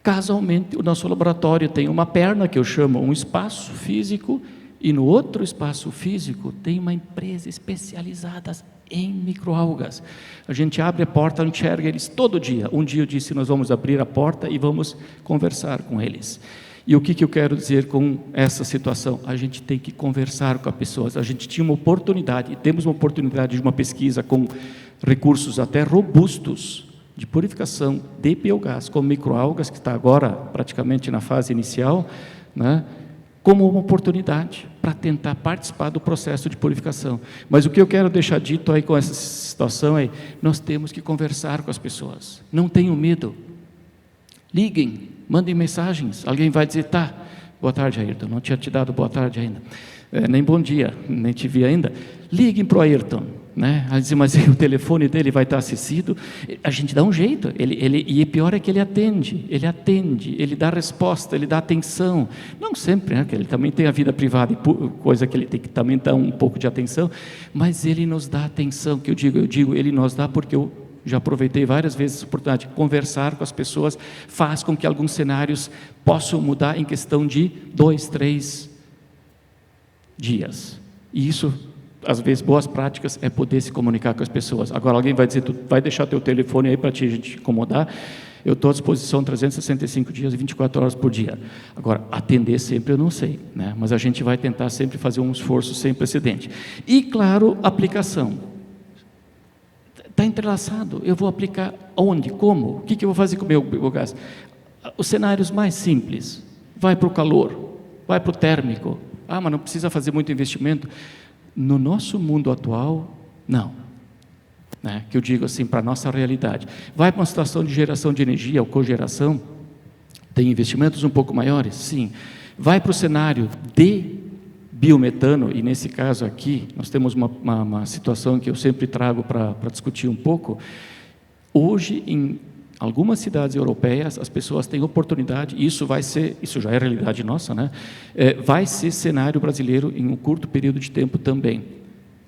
casualmente o nosso laboratório tem uma perna, que eu chamo um espaço físico, e no outro espaço físico tem uma empresa especializada em microalgas. A gente abre a porta, enxerga eles todo dia. Um dia eu disse, nós vamos abrir a porta e vamos conversar com eles. E o que eu quero dizer com essa situação? A gente tem que conversar com as pessoas. A gente tinha uma oportunidade, e temos uma oportunidade de uma pesquisa com recursos até robustos de purificação de biogás com microalgas, que está agora praticamente na fase inicial, né? como uma oportunidade para tentar participar do processo de purificação. Mas o que eu quero deixar dito aí com essa situação é, nós temos que conversar com as pessoas, não tenham medo, liguem, mandem mensagens, alguém vai dizer, tá, boa tarde, Ayrton, não tinha te dado boa tarde ainda, nem bom dia, nem te vi ainda, liguem para o Ayrton, né? Aí diz, mas o telefone dele vai estar acessível, a gente dá um jeito, e o pior é que ele atende, ele dá resposta, ele dá atenção, não sempre, né? Que ele também tem a vida privada, coisa que ele tem que também dar um pouco de atenção, mas ele nos dá atenção, que eu digo, ele nos dá porque eu já aproveitei várias vezes a oportunidade de conversar com as pessoas, faz com que alguns cenários possam mudar em questão de 2, 3 dias, e isso, às vezes, boas práticas é poder se comunicar com as pessoas. Agora, alguém vai dizer, tu vai deixar teu telefone aí para a gente incomodar? Eu estou à disposição 365 dias e 24 horas por dia. Agora, atender sempre eu não sei, né? Mas a gente vai tentar sempre fazer um esforço sem precedente. E, claro, aplicação. Está entrelaçado. Eu vou aplicar onde? Como? O que eu vou fazer com o meu biogás? Os cenários mais simples. Vai para o calor, vai para o térmico. Ah, mas não precisa fazer muito investimento. No nosso mundo atual, não. Né? Que eu digo assim, para a nossa realidade. Vai para uma situação de geração de energia, ou cogeração, tem investimentos um pouco maiores? Sim. Vai para o cenário de biometano, e nesse caso aqui, nós temos uma situação que eu sempre trago para discutir um pouco. Hoje, em algumas cidades europeias, as pessoas têm oportunidade, isso já é realidade nossa, né? Vai ser cenário brasileiro em um curto período de tempo também,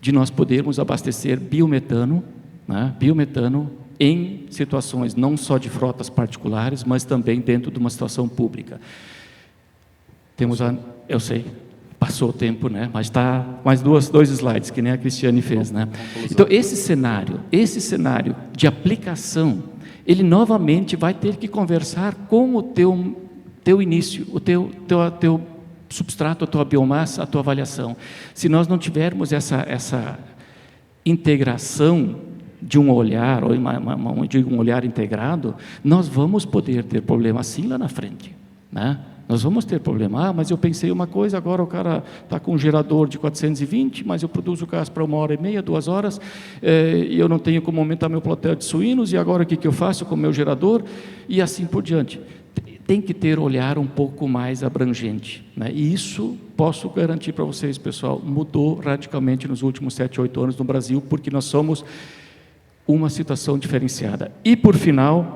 de nós podermos abastecer biometano, né? Biometano em situações não só de frotas particulares, mas também dentro de uma situação pública. Eu sei, passou o tempo, né? Mas está mais dois slides, que nem a Cristiane fez, né? Então, esse cenário de aplicação, ele novamente vai ter que conversar com o teu início, o teu substrato, a tua biomassa, a tua avaliação. Se nós não tivermos essa integração de um olhar, ou um olhar integrado, nós vamos poder ter problema sim lá na frente, né? Nós vamos ter problema. Ah, mas eu pensei uma coisa, agora o cara está com um gerador de 420, mas eu produzo gás para 1h30, 2 horas, e eu não tenho como aumentar meu plantel de suínos, e agora o que eu faço com o meu gerador? E assim por diante. Tem que ter olhar um pouco mais abrangente, né? E isso, posso garantir para vocês, pessoal, mudou radicalmente nos últimos 7, 8 anos no Brasil, porque nós somos uma situação diferenciada. E, por final,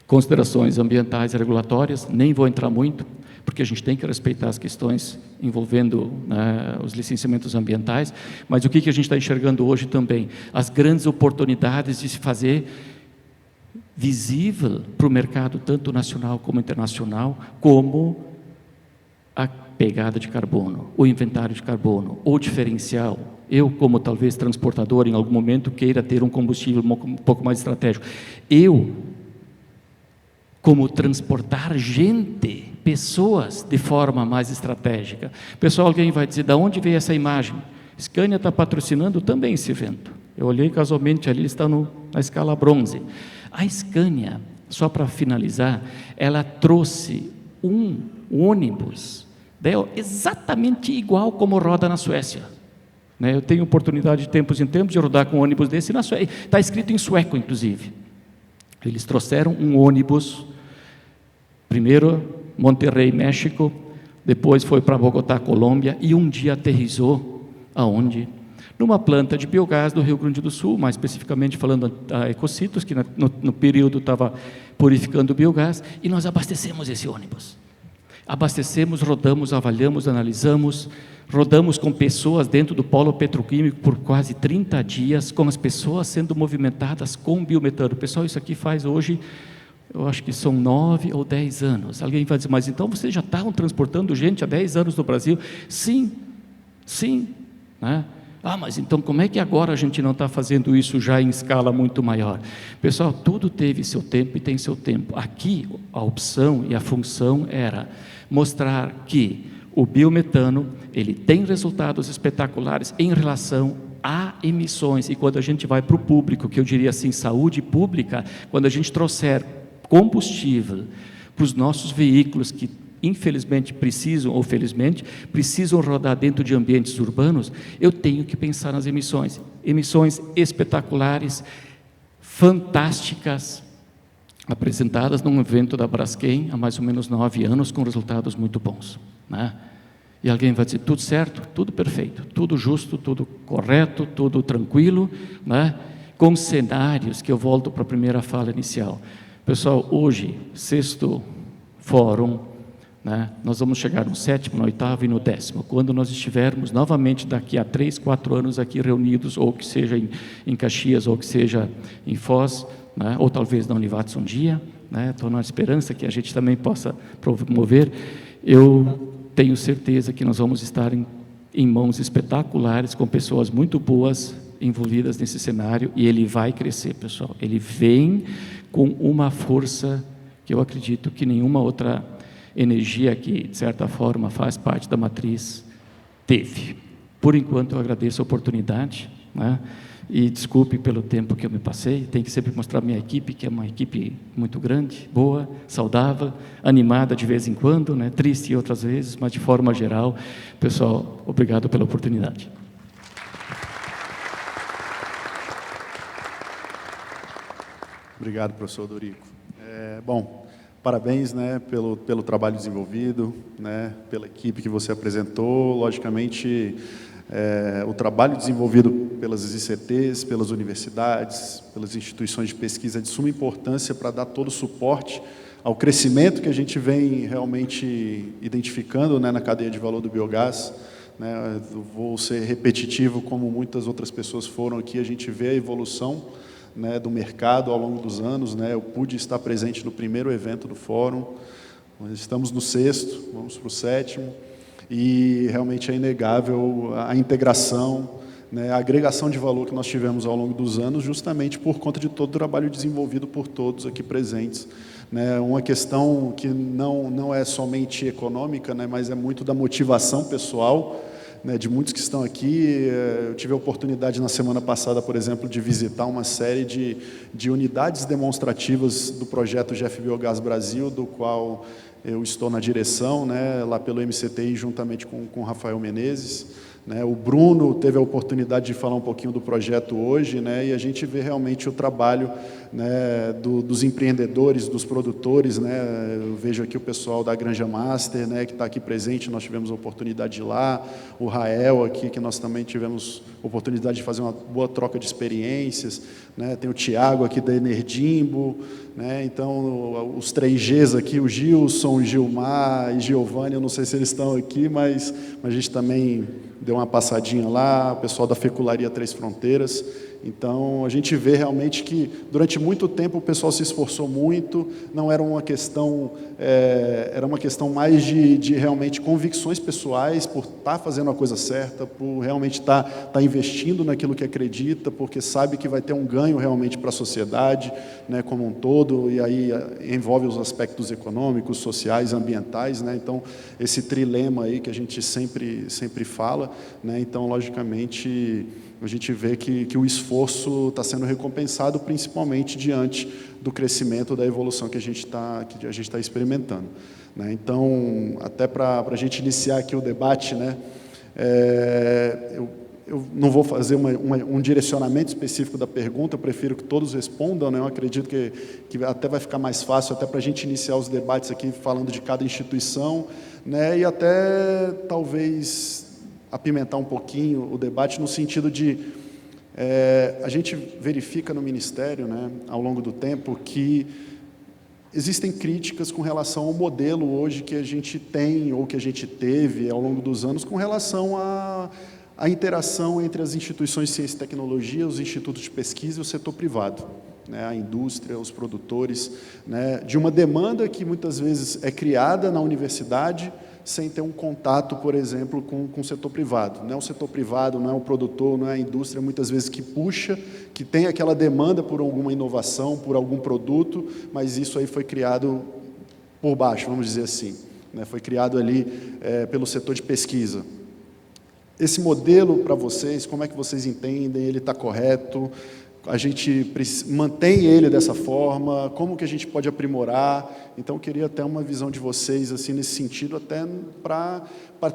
considerações ambientais e regulatórias, nem vou entrar muito, porque a gente tem que respeitar as questões envolvendo, né, os licenciamentos ambientais, mas o que a gente está enxergando hoje também? As grandes oportunidades de se fazer visível para o mercado, tanto nacional como internacional, como a pegada de carbono, o inventário de carbono, o diferencial. Eu, como talvez transportador, em algum momento queira ter um combustível um pouco mais estratégico. Como transportar gente, pessoas, de forma mais estratégica. Pessoal, alguém vai dizer, de onde veio essa imagem? Scania está patrocinando também esse evento. Eu olhei casualmente ali, ele está na escala bronze. A Scania, só para finalizar, ela trouxe um ônibus, exatamente igual como roda na Suécia. Eu tenho oportunidade de tempos em tempos de rodar com um ônibus desse na Suécia. Está escrito em sueco, inclusive. Eles trouxeram um ônibus, primeiro Monterrey, México, depois foi para Bogotá, Colômbia, e um dia aterrissou, aonde? Numa planta de biogás do Rio Grande do Sul, mais especificamente falando a Ecocitos, que no período estava purificando o biogás, e nós abastecemos esse ônibus. Abastecemos, rodamos, avaliamos, analisamos, rodamos com pessoas dentro do polo petroquímico por quase 30 dias, com as pessoas sendo movimentadas com biometano. Pessoal, isso aqui faz hoje, eu acho que são 9 ou 10 anos. Alguém vai dizer, mas então vocês já estavam transportando gente há 10 anos no Brasil? Sim, né? Ah, mas então como é que agora a gente não está fazendo isso já em escala muito maior? Pessoal, tudo teve seu tempo e tem seu tempo. Aqui, a opção e a função era mostrar que o biometano, ele tem resultados espetaculares em relação a emissões. E quando a gente vai para o público, que eu diria assim, saúde pública, quando a gente trouxer combustível para os nossos veículos que infelizmente precisam, ou felizmente, precisam rodar dentro de ambientes urbanos, eu tenho que pensar nas emissões. Emissões espetaculares, fantásticas, apresentadas num evento da Braskem há mais ou menos 9 anos, com resultados muito bons, né? E alguém vai dizer, tudo certo? Tudo perfeito, tudo justo, tudo correto, tudo tranquilo, né? Com cenários, que eu volto para a primeira fala inicial. Pessoal, hoje, 6º fórum, né? Nós vamos chegar no 7º, no 8º e no 10º, quando nós estivermos novamente daqui a 3, 4 anos aqui reunidos, ou que seja em Caxias, ou que seja em Foz, né? Ou talvez na Univates um dia, né? Estou na esperança que a gente também possa promover. Eu tenho certeza que nós vamos estar em mãos espetaculares, com pessoas muito boas envolvidas nesse cenário, e ele vai crescer, pessoal. Ele vem com uma força que eu acredito que nenhuma outra energia que, de certa forma, faz parte da matriz, teve. Por enquanto, eu agradeço a oportunidade, né? E desculpe pelo tempo que eu me passei, tenho que sempre mostrar a minha equipe, que é uma equipe muito grande, boa, saudável, animada de vez em quando, né? Triste outras vezes, mas de forma geral. Pessoal, obrigado pela oportunidade. Obrigado, professor Dorico. Bom, parabéns, né, pelo trabalho desenvolvido, né, pela equipe que você apresentou. Logicamente, o trabalho desenvolvido pelas ICTs, pelas universidades, pelas instituições de pesquisa é de suma importância para dar todo o suporte ao crescimento que a gente vem realmente identificando, né, na cadeia de valor do biogás. Né, eu vou ser repetitivo, como muitas outras pessoas foram aqui, a gente vê a evolução, né, do mercado ao longo dos anos, né? Eu pude estar presente no primeiro evento do fórum, nós estamos no 6º, vamos para o 7º, e realmente é inegável a integração, né, a agregação de valor que nós tivemos ao longo dos anos, justamente por conta de todo o trabalho desenvolvido por todos aqui presentes. Né, uma questão que não é somente econômica, né, mas é muito da motivação pessoal, né, de muitos que estão aqui. Eu tive a oportunidade na semana passada, por exemplo, de visitar uma série de unidades demonstrativas do projeto GF Biogás Brasil, do qual eu estou na direção, né, lá pelo MCTI, juntamente com o Rafael Menezes. Né, o Bruno teve a oportunidade de falar um pouquinho do projeto hoje, né, e a gente vê realmente o trabalho, né, dos empreendedores, dos produtores. Né, eu vejo aqui o pessoal da Granja Master, né, que está aqui presente, nós tivemos a oportunidade de ir lá, o Rael aqui, que nós também tivemos a oportunidade de fazer uma boa troca de experiências. Né, tem o Tiago aqui da Energimbo, né, então os 3Gs aqui, o Gilson, o Gilmar e Giovanni, eu não sei se eles estão aqui, mas a gente também deu uma passadinha lá, o pessoal da Fecularia Três Fronteiras. Então, a gente vê realmente que, durante muito tempo, o pessoal se esforçou muito, não era uma questão, era uma questão mais de realmente convicções pessoais, por estar fazendo a coisa certa, por realmente estar investindo naquilo que acredita, porque sabe que vai ter um ganho realmente para a sociedade, né, como um todo, e aí envolve os aspectos econômicos, sociais, ambientais, né? Então, esse trilema aí que a gente sempre fala, né? Então, logicamente, a gente vê que o esforço está sendo recompensado, principalmente diante do crescimento, da evolução que a gente está experimentando. Né? Então, até para a gente iniciar aqui o debate, né, eu não vou fazer um direcionamento específico da pergunta, eu prefiro que todos respondam, né? Eu acredito que até vai ficar mais fácil até para a gente iniciar os debates aqui, falando de cada instituição, né? E até, talvez, apimentar um pouquinho o debate no sentido de a gente verifica no Ministério, né, ao longo do tempo, que existem críticas com relação ao modelo hoje que a gente tem ou que a gente teve ao longo dos anos com relação à interação entre as instituições de ciência e tecnologia, os institutos de pesquisa e o setor privado, né, a indústria, os produtores, né, de uma demanda que muitas vezes é criada na universidade sem ter um contato, por exemplo, com o setor privado. Não é o setor privado, não é o produtor, não é a indústria, muitas vezes que puxa, que tem aquela demanda por alguma inovação, por algum produto, mas isso aí foi criado por baixo, vamos dizer assim, né? Foi criado ali pelo setor de pesquisa. Esse modelo, para vocês, como é que vocês entendem? Ele está correto? a gente mantém ele dessa forma, como que a gente pode aprimorar. Então, eu queria até uma visão de vocês, assim, nesse sentido, até para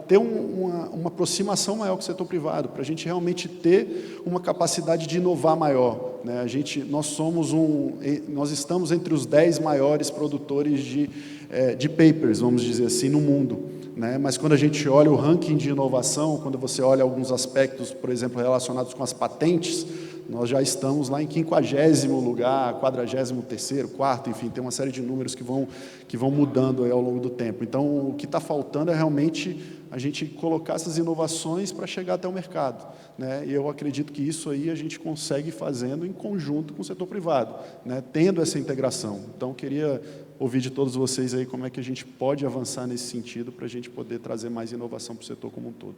ter uma aproximação maior com o setor privado, para a gente realmente ter uma capacidade de inovar maior, né? Nós estamos entre os 10 maiores produtores de papers, vamos dizer assim, no mundo, né? Mas quando a gente olha o ranking de inovação, quando você olha alguns aspectos, por exemplo, relacionados com as patentes, nós já estamos lá em 50º lugar, 43º, 4º, enfim, tem uma série de números que vão mudando aí ao longo do tempo. Então, o que está faltando é realmente a gente colocar essas inovações para chegar até o mercado, né? E eu acredito que isso aí a gente consegue fazendo em conjunto com o setor privado, né? Tendo essa integração. Então, queria ouvir de todos vocês aí como é que a gente pode avançar nesse sentido para a gente poder trazer mais inovação para o setor como um todo.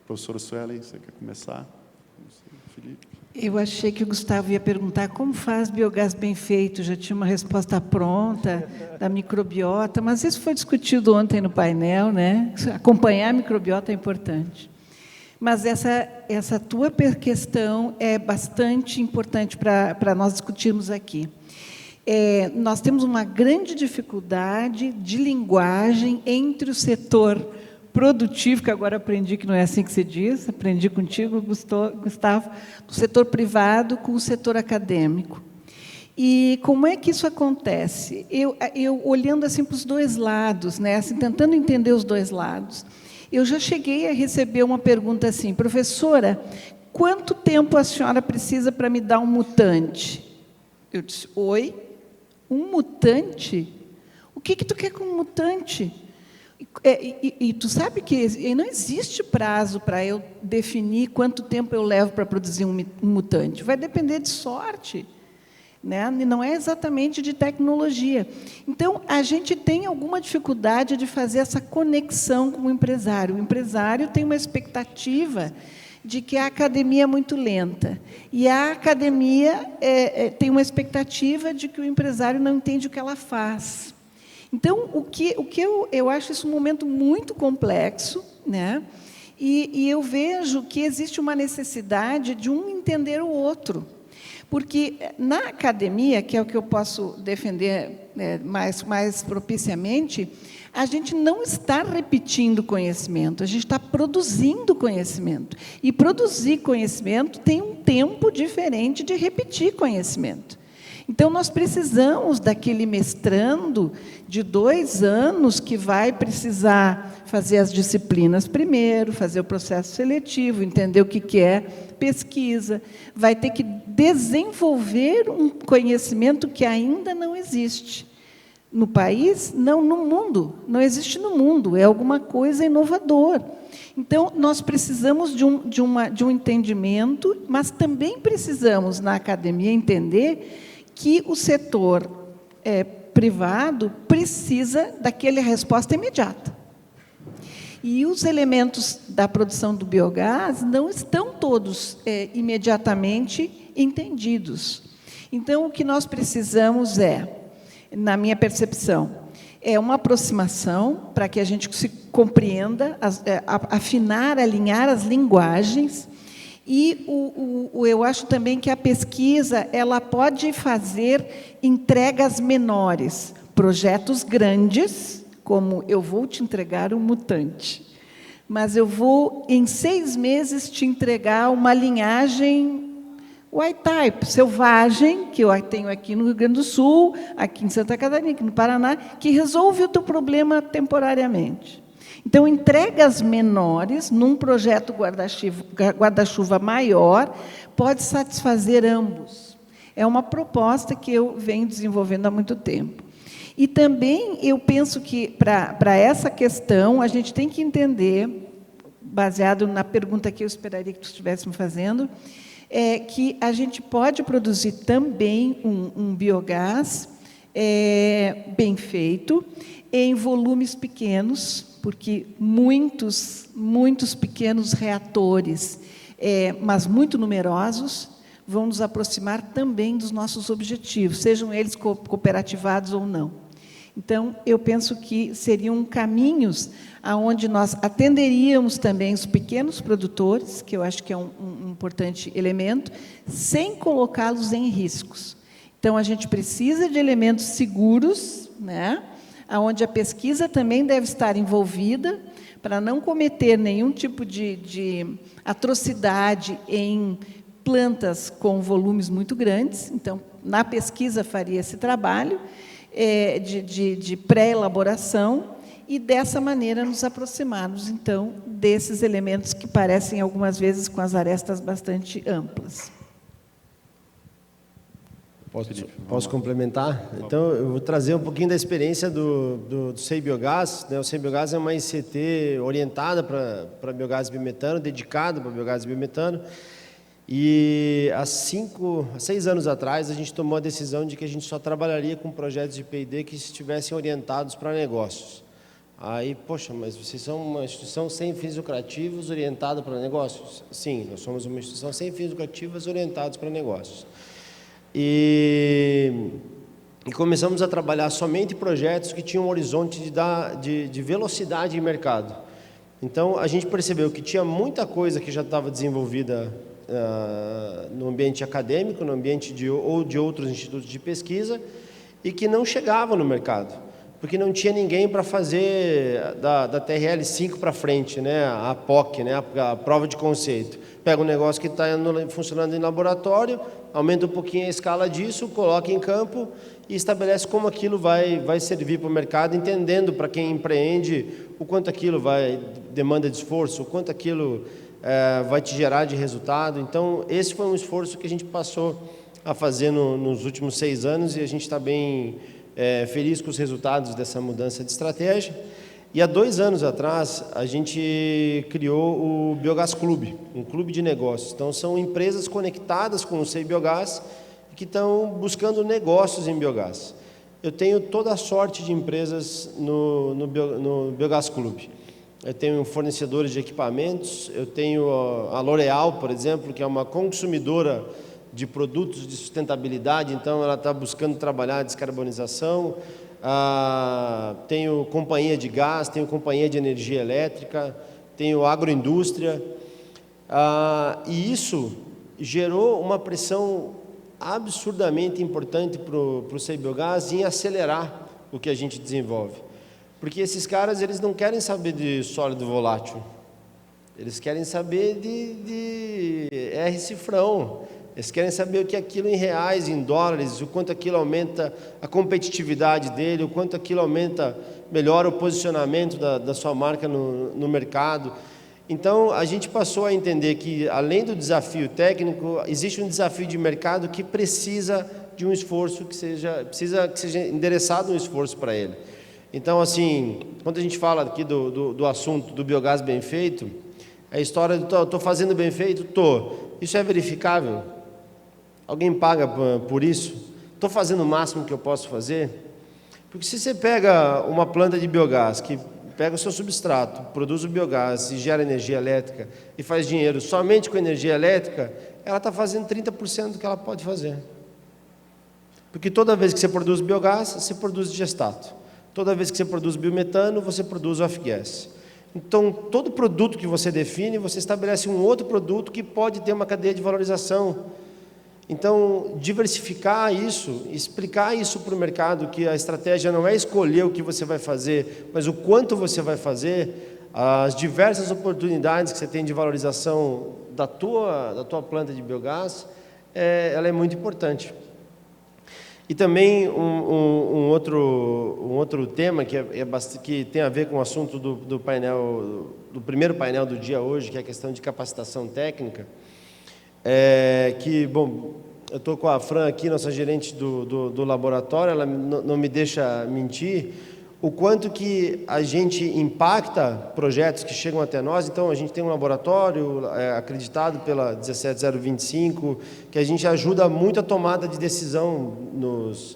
Professora Suelen, você quer começar? Felipe? Eu achei que o Gustavo ia perguntar como faz biogás bem feito, já tinha uma resposta pronta da microbiota, mas isso foi discutido ontem no painel, né? Acompanhar a microbiota é importante. Mas essa tua questão é bastante importante para nós discutirmos aqui. Nós temos uma grande dificuldade de linguagem entre o setor produtivo, que agora aprendi que não é assim que se diz, aprendi contigo, Gustavo, do setor privado com o setor acadêmico. E como é que isso acontece? Eu olhando assim para os dois lados, né, assim, tentando entender os dois lados, eu já cheguei a receber uma pergunta assim: professora, quanto tempo a senhora precisa para me dar um mutante? Eu disse: oi? Um mutante? O que tu quer com um mutante? E tu sabe que não existe prazo para eu definir quanto tempo eu levo para produzir um mutante. Vai depender de sorte, né? Não é exatamente de tecnologia. Então, a gente tem alguma dificuldade de fazer essa conexão com o empresário. O empresário tem uma expectativa de que a academia é muito lenta. E a academia tem uma expectativa de que o empresário não entende o que ela faz. Então, o que eu acho isso um momento muito complexo, né? E eu vejo que existe uma necessidade de um entender o outro. Porque na academia, que é o que eu posso defender mais propiciamente, a gente não está repetindo conhecimento, a gente está produzindo conhecimento. E produzir conhecimento tem um tempo diferente de repetir conhecimento. Então, nós precisamos daquele mestrando de 2 anos que vai precisar fazer as disciplinas primeiro, fazer o processo seletivo, entender o que é pesquisa, vai ter que desenvolver um conhecimento que ainda não existe. No país, não no mundo, não existe no mundo, é alguma coisa inovador. Então, nós precisamos de um entendimento, mas também precisamos, na academia, entender que o setor privado precisa daquela resposta imediata. E os elementos da produção do biogás não estão todos imediatamente entendidos. Então, o que nós precisamos na minha percepção, é uma aproximação para que a gente se compreenda, afinar, alinhar as linguagens. E eu acho também que a pesquisa ela pode fazer entregas menores, projetos grandes, como eu vou te entregar um mutante, mas eu vou, em 6 meses, te entregar uma linhagem white type, selvagem, que eu tenho aqui no Rio Grande do Sul, aqui em Santa Catarina, aqui no Paraná, que resolve o teu problema temporariamente. Então, entregas menores, num projeto guarda-chuva maior, pode satisfazer ambos. É uma proposta que eu venho desenvolvendo há muito tempo. E também eu penso que, para essa questão, a gente tem que entender, baseado na pergunta que eu esperaria que tu estivesse me fazendo, que a gente pode produzir também um biogás bem feito, em volumes pequenos, porque muitos pequenos reatores, mas muito numerosos, vão nos aproximar também dos nossos objetivos, sejam eles cooperativados ou não. Então, eu penso que seriam caminhos aonde nós atenderíamos também os pequenos produtores, que eu acho que é um importante elemento, sem colocá-los em riscos. Então, a gente precisa de elementos seguros, né, onde a pesquisa também deve estar envolvida, para não cometer nenhum tipo de atrocidade em plantas com volumes muito grandes. Então, na pesquisa faria esse trabalho de pré-elaboração, e, dessa maneira, nos aproximarmos, então, desses elementos que parecem, algumas vezes, com as arestas bastante amplas. Posso complementar? Então, eu vou trazer um pouquinho da experiência do SEI Biogás, né? O SEI Biogás é uma ICT orientada para biogás biometano, dedicada para biogás biometano. E há 6 anos atrás, a gente tomou a decisão de que a gente só trabalharia com projetos de P&D que estivessem orientados para negócios. Aí, poxa, mas vocês são uma instituição sem fins lucrativos orientada para negócios? Sim, nós somos uma instituição sem fins lucrativos orientados para negócios. E começamos a trabalhar somente projetos que tinham um horizonte de velocidade em mercado. Então, a gente percebeu que tinha muita coisa que já estava desenvolvida no ambiente acadêmico, no ambiente de outros institutos de pesquisa, e que não chegava no mercado, porque não tinha ninguém para fazer da TRL 5 para frente, né, a POC, né, a prova de conceito. Pega um negócio que está funcionando em laboratório, aumenta um pouquinho a escala disso, coloca em campo e estabelece como aquilo vai servir para o mercado, entendendo para quem empreende o quanto aquilo demanda de esforço, o quanto aquilo vai te gerar de resultado. Então, esse foi um esforço que a gente passou a fazer nos últimos 6 anos, e a gente está bem feliz com os resultados dessa mudança de estratégia. E há 2 anos atrás, a gente criou o Biogás Clube, um clube de negócios. Então, são empresas conectadas com o SEI Biogás que estão buscando negócios em biogás. Eu tenho toda a sorte de empresas no Biogás Clube. Eu tenho fornecedores de equipamentos, eu tenho a L'Oréal, por exemplo, que é uma consumidora de produtos de sustentabilidade, então ela está buscando trabalhar a descarbonização. Tenho companhia de gás, tenho companhia de energia elétrica, tenho agroindústria, e isso gerou uma pressão absurdamente importante para o SEI Biogás em acelerar o que a gente desenvolve. Porque esses caras, eles não querem saber de sólido volátil, eles querem saber de R cifrão, eles querem saber o que é aquilo em reais, em dólares, o quanto aquilo aumenta a competitividade dele, o quanto aquilo melhora o posicionamento da sua marca no mercado. Então, a gente passou a entender que, além do desafio técnico, existe um desafio de mercado que precisa de um esforço, que seja endereçado um esforço para ele. Então, assim, quando a gente fala aqui do assunto do biogás bem feito, a história do estou fazendo bem feito? Estou. Isso é verificável? Alguém paga por isso? Estou fazendo o máximo que eu posso fazer? Porque se você pega uma planta de biogás, que pega o seu substrato, produz o biogás e gera energia elétrica e faz dinheiro somente com energia elétrica, ela está fazendo 30% do que ela pode fazer. Porque toda vez que você produz biogás, você produz digestato. Toda vez que você produz biometano, você produz off-gas. Então, todo produto que você define, você estabelece um outro produto que pode ter uma cadeia de valorização. Então, diversificar isso, explicar isso para o mercado, que a estratégia não é escolher o que você vai fazer, mas o quanto você vai fazer, as diversas oportunidades que você tem de valorização da tua planta de biogás, ela é muito importante. E também um outro tema que tem a ver com o assunto do primeiro painel do dia hoje, que é a questão de capacitação técnica, bom, eu estou com a Fran aqui, nossa gerente do laboratório, ela não me deixa mentir, o quanto que a gente impacta projetos que chegam até nós. Então, a gente tem um laboratório acreditado pela 17025, que a gente ajuda muito a tomada de decisão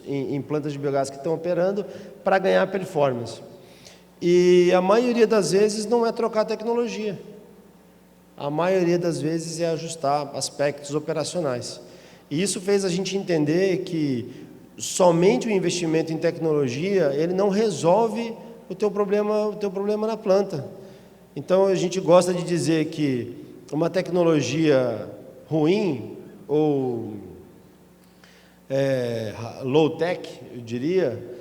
em plantas de biogás que estão operando para ganhar performance. E a maioria das vezes não é trocar tecnologia. A maioria das vezes é ajustar aspectos operacionais. E isso fez a gente entender que somente o investimento em tecnologia, ele não resolve o teu problema na planta. Então, a gente gosta de dizer que uma tecnologia ruim ou low-tech, eu diria,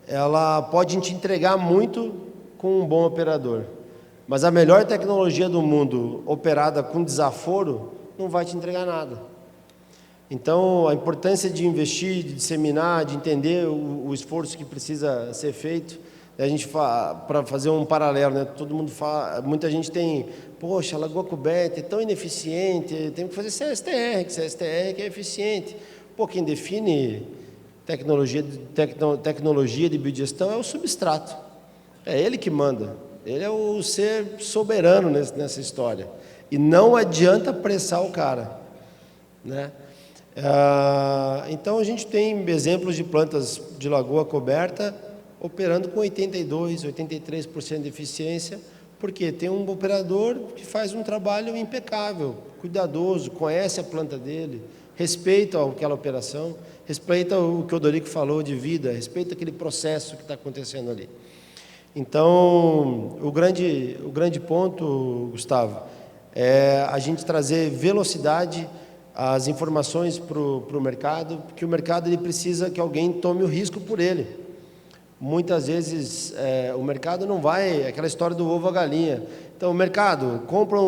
ela pode te entregar muito com um bom operador. Mas a melhor tecnologia do mundo, operada com desaforo, não vai te entregar nada. Então, a importância de investir, de disseminar, de entender o esforço que precisa ser feito. A gente para fazer um paralelo, né? Todo mundo fala, muita gente tem, poxa, a Lagoa Coberta é tão ineficiente, tem que fazer CSTR, que CSTR que é eficiente. Pô, quem define tecnologia de biogestão é o substrato. É ele que manda. Ele é o ser soberano nessa história. E não adianta apressar o cara, né? Então, a gente tem exemplos de plantas de lagoa coberta operando com 82%, 83% de eficiência, porque tem um operador que faz um trabalho impecável, cuidadoso, conhece a planta dele, respeita aquela operação, respeita o que o Dorico falou de vida, respeita aquele processo que está acontecendo ali. Então, o grande ponto, Gustavo, é a gente trazer velocidade às informações para o mercado, porque o mercado ele precisa que alguém tome o risco por ele. Muitas vezes o mercado não vai, aquela história do ovo à galinha. Então, o mercado compra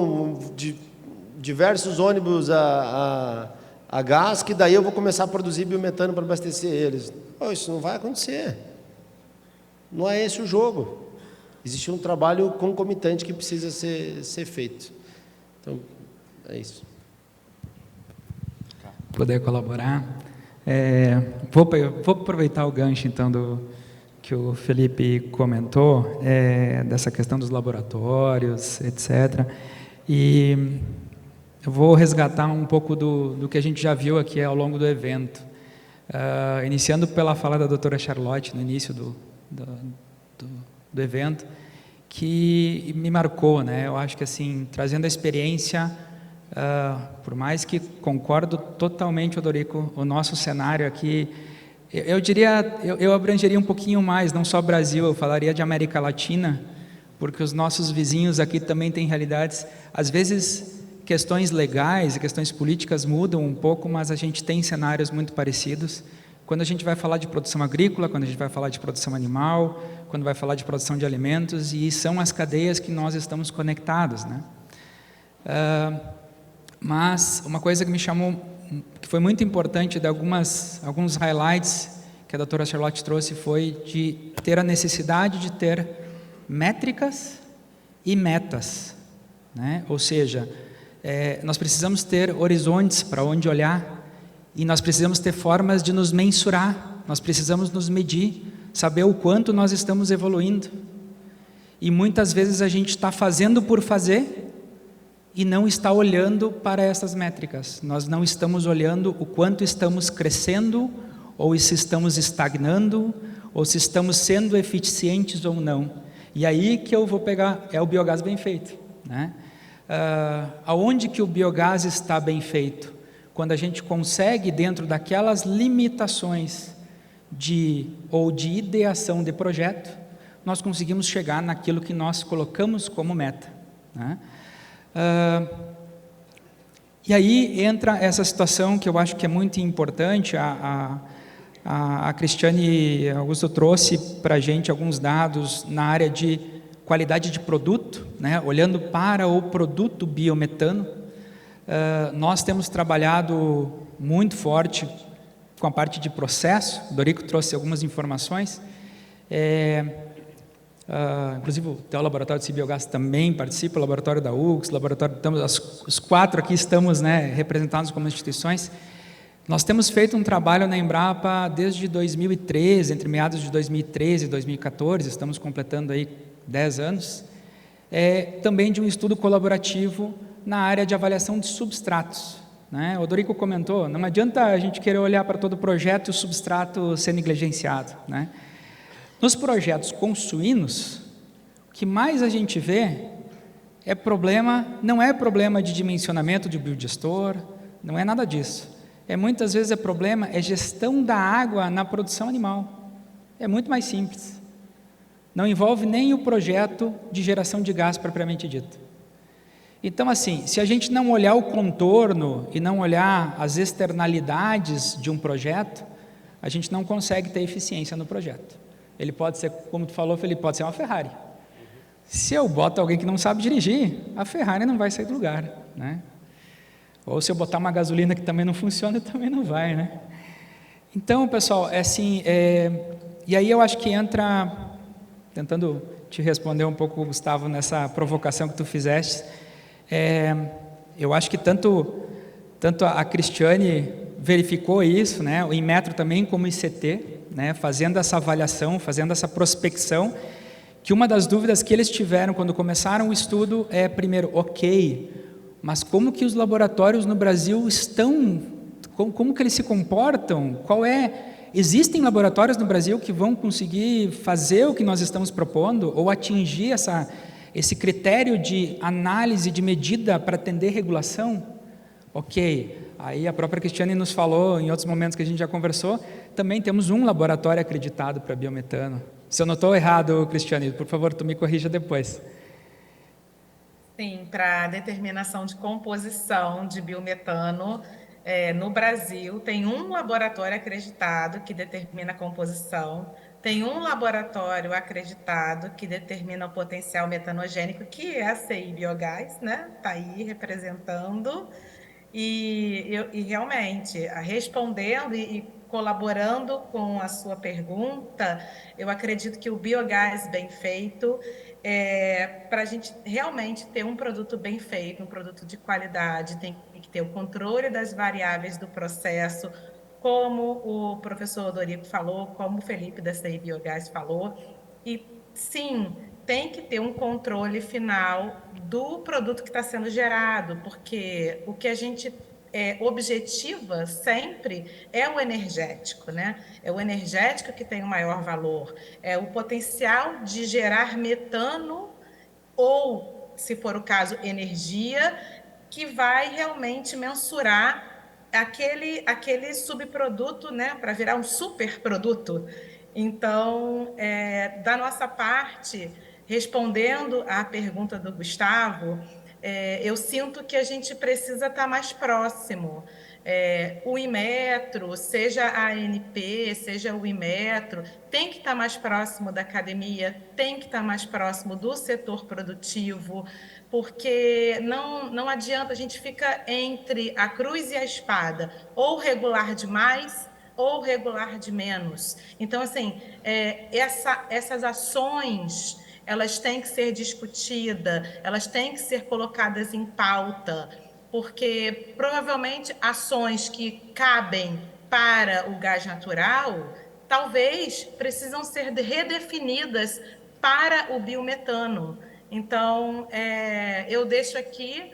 diversos ônibus a gás, que daí eu vou começar a produzir biometano para abastecer eles. Pô, isso não vai acontecer. Não é esse o jogo. Existe um trabalho concomitante que precisa ser feito. Então, é isso. Poder colaborar. Vou aproveitar o gancho, então, que o Felipe comentou, dessa questão dos laboratórios, etc. E eu vou resgatar um pouco do que a gente já viu aqui ao longo do evento. Iniciando pela fala da doutora Charlotte, no início do evento, que me marcou, né? Eu acho que, assim, trazendo a experiência, por mais que concordo totalmente, Odorico, o nosso cenário aqui, eu diria, eu abrangeria um pouquinho mais, não só Brasil, eu falaria de América Latina, porque os nossos vizinhos aqui também têm realidades, às vezes questões legais e questões políticas mudam um pouco, mas a gente tem cenários muito parecidos. Quando a gente vai falar de produção agrícola, quando a gente vai falar de produção animal, quando vai falar de produção de alimentos, e são as cadeias que nós estamos conectados, né? Mas uma coisa que me chamou, que foi muito importante, de alguns highlights que a doutora Charlotte trouxe, foi de ter a necessidade de ter métricas e metas, né? Ou seja, nós precisamos ter horizontes para onde olhar, e nós precisamos ter formas de nos mensurar, nós precisamos nos medir, saber o quanto nós estamos evoluindo. E muitas vezes a gente está fazendo por fazer e não está olhando para essas métricas. Nós não estamos olhando o quanto estamos crescendo, ou se estamos estagnando, ou se estamos sendo eficientes ou não. E aí que eu vou pegar, é o biogás bem feito, né? Aonde que o biogás está bem feito? Quando a gente consegue, dentro daquelas limitações de ideação de projeto, nós conseguimos chegar naquilo que nós colocamos como meta, né? E aí entra essa situação que eu acho que é muito importante. A Cristiane Augusto trouxe para a gente alguns dados na área de qualidade de produto, né? Olhando para o produto biometano. Nós temos trabalhado muito forte com a parte de processo. O Dorico trouxe algumas informações. Inclusive o teu laboratório de Cibiogás também participa, o laboratório da UX, os 4 aqui estamos, né, representados como instituições. Nós temos feito um trabalho na Embrapa desde 2013, entre meados de 2013 e 2014, estamos completando aí 10 anos, também de um estudo colaborativo na área de avaliação de substratos, né? O Dorico comentou, não adianta a gente querer olhar para todo o projeto e o substrato ser negligenciado, né? Nos projetos com suínos, o que mais a gente vê não é problema de dimensionamento de biodigestor, não é nada disso. muitas vezes o problema é gestão da água na produção animal. É muito mais simples. Não envolve nem o projeto de geração de gás propriamente dito. Então, assim, se a gente não olhar o contorno e não olhar as externalidades de um projeto, a gente não consegue ter eficiência no projeto. Ele pode ser, como tu falou, Felipe, pode ser uma Ferrari. Se eu boto alguém que não sabe dirigir, a Ferrari não vai sair do lugar, né? Ou se eu botar uma gasolina que também não funciona, também não vai, né? Então, pessoal, é assim, e aí eu acho que entra, tentando te responder um pouco, Gustavo, nessa provocação que tu fizeste, eu acho que tanto a Cristiane verificou isso, né, o Inmetro também como ICT, né, fazendo essa avaliação, fazendo essa prospecção, que uma das dúvidas que eles tiveram quando começaram o estudo é, primeiro, ok, mas como que os laboratórios no Brasil estão, como que eles se comportam, existem laboratórios no Brasil que vão conseguir fazer o que nós estamos propondo, ou atingir esse critério de análise, de medida para atender regulação? Ok, aí a própria Cristiane nos falou, em outros momentos que a gente já conversou, também temos um laboratório acreditado para biometano. Se eu não estou errado, Cristiane, por favor, tu me corrija depois. Sim, para determinação de composição de biometano, no Brasil, tem um laboratório acreditado que determina a composição, tem um laboratório acreditado que determina o potencial metanogênico, que é a CI Biogás, né? Está aí representando, e realmente, respondendo e colaborando com a sua pergunta, eu acredito que o biogás bem feito, para a gente realmente ter um produto bem feito, um produto de qualidade, tem que ter o controle das variáveis do processo, como o professor Dorico falou, como o Felipe da CI Biogás falou, e sim, tem que ter um controle final do produto que está sendo gerado, porque o que a gente objetiva sempre é o energético, né? É o energético que tem o maior valor, é o potencial de gerar metano ou, se for o caso, energia, que vai realmente mensurar aquele subproduto, né, para virar um superproduto. Então, da nossa parte, respondendo à pergunta do Gustavo, eu sinto que a gente precisa estar mais próximo. O Inmetro, seja a ANP, seja o Inmetro, tem que estar mais próximo da academia, tem que estar mais próximo do setor produtivo, porque não adianta, a gente fica entre a cruz e a espada, ou regular demais, ou regular de menos. Então, assim, essas ações, elas têm que ser discutidas, elas têm que ser colocadas em pauta, porque provavelmente ações que cabem para o gás natural, talvez precisam ser redefinidas para o biometano. Então, eu deixo aqui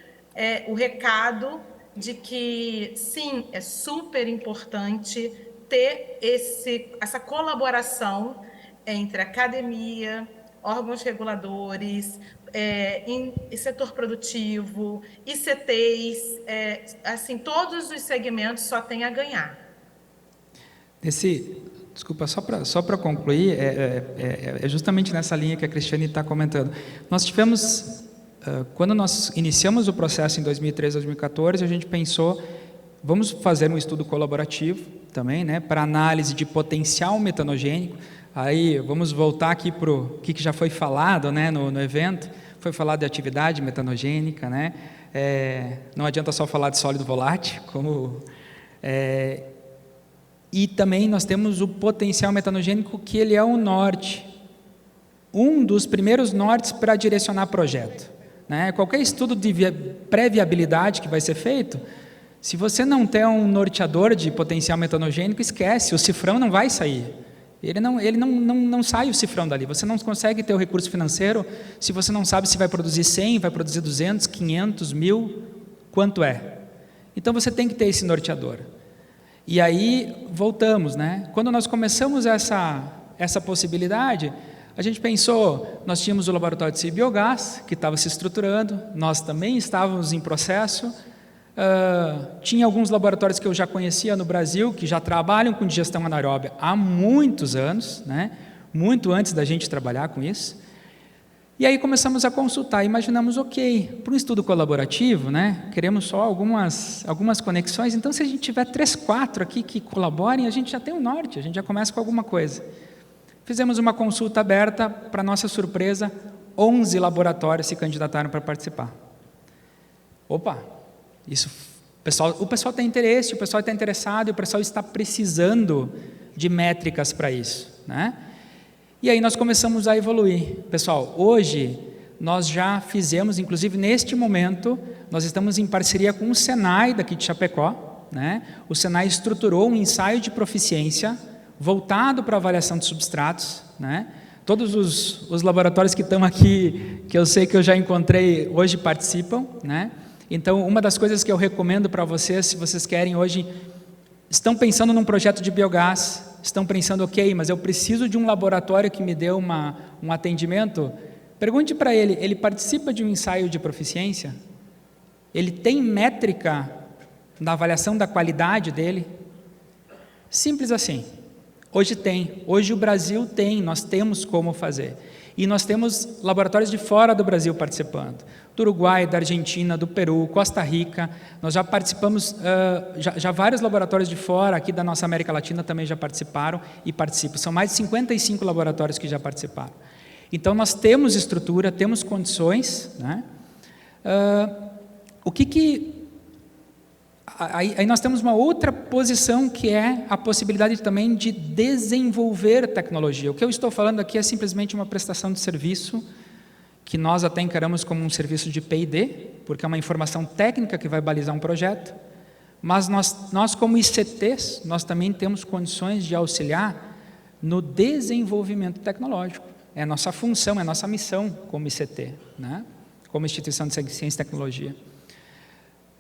o recado de que, sim, é super importante ter essa colaboração entre academia, órgãos reguladores, setor produtivo, ICTs, assim, todos os segmentos só têm a ganhar. Desculpa, só para concluir, é justamente nessa linha que a Cristiane está comentando. Nós tivemos, quando nós iniciamos o processo em 2013, 2014, a gente pensou, vamos fazer um estudo colaborativo também, né, para análise de potencial metanogênico. Aí vamos voltar aqui para o que já foi falado, né, no evento. Foi falado de atividade metanogênica, né? Não adianta só falar de sólido volátil, e também nós temos o potencial metanogênico, que ele é o norte, um dos primeiros nortes para direcionar projeto, né? Qualquer estudo de pré-viabilidade que vai ser feito, se você não tem um norteador de potencial metanogênico, esquece, o cifrão não vai sair. Ele não sai o cifrão dali. Você não consegue ter o recurso financeiro se você não sabe se vai produzir 100, vai produzir 200, 500, 1000, quanto é. Então você tem que ter esse norteador. E aí voltamos, né? Quando nós começamos essa possibilidade, a gente pensou, nós tínhamos o laboratório de CI Biogás, que estava se estruturando, nós também estávamos em processo. Tinha alguns laboratórios que eu já conhecia no Brasil, que já trabalham com digestão anaeróbia há muitos anos, né? Muito antes da gente trabalhar com isso. E aí começamos a consultar, imaginamos, ok, para um estudo colaborativo, né? Queremos só algumas conexões, então se a gente tiver 3, 4 aqui que colaborem, a gente já tem um norte, a gente já começa com alguma coisa. Fizemos uma consulta aberta, para nossa surpresa, 11 laboratórios se candidataram para participar. Opa, o pessoal tem interesse, o pessoal está interessado, e o pessoal está precisando de métricas para isso, né? E aí nós começamos a evoluir. Pessoal, hoje nós já fizemos, inclusive neste momento, nós estamos em parceria com o Senai daqui de Chapecó, né? O Senai estruturou um ensaio de proficiência voltado para a avaliação de substratos, né? Todos os laboratórios que estão aqui, que eu sei que eu já encontrei, hoje participam, né? Então, uma das coisas que eu recomendo para vocês, se vocês querem hoje, estão pensando num projeto de biogás, estão pensando, ok, mas eu preciso de um laboratório que me dê um atendimento, pergunte para ele participa de um ensaio de proficiência? Ele tem métrica na avaliação da qualidade dele? Simples assim. Hoje tem, hoje o Brasil tem, nós temos como fazer. E nós temos laboratórios de fora do Brasil participando, do Uruguai, da Argentina, do Peru, Costa Rica. Nós já participamos, já vários laboratórios de fora, aqui da nossa América Latina, também já participaram e participam. São mais de 55 laboratórios que já participaram. Então, nós temos estrutura, temos condições, né? Aí nós temos uma outra posição, que é a possibilidade também de desenvolver tecnologia. O que eu estou falando aqui é simplesmente uma prestação de serviço, que nós até encaramos como um serviço de P&D, porque é uma informação técnica que vai balizar um projeto, mas nós como ICTs, nós também temos condições de auxiliar no desenvolvimento tecnológico. É a nossa função, é a nossa missão como ICT, né? Como Instituição de Ciência e Tecnologia.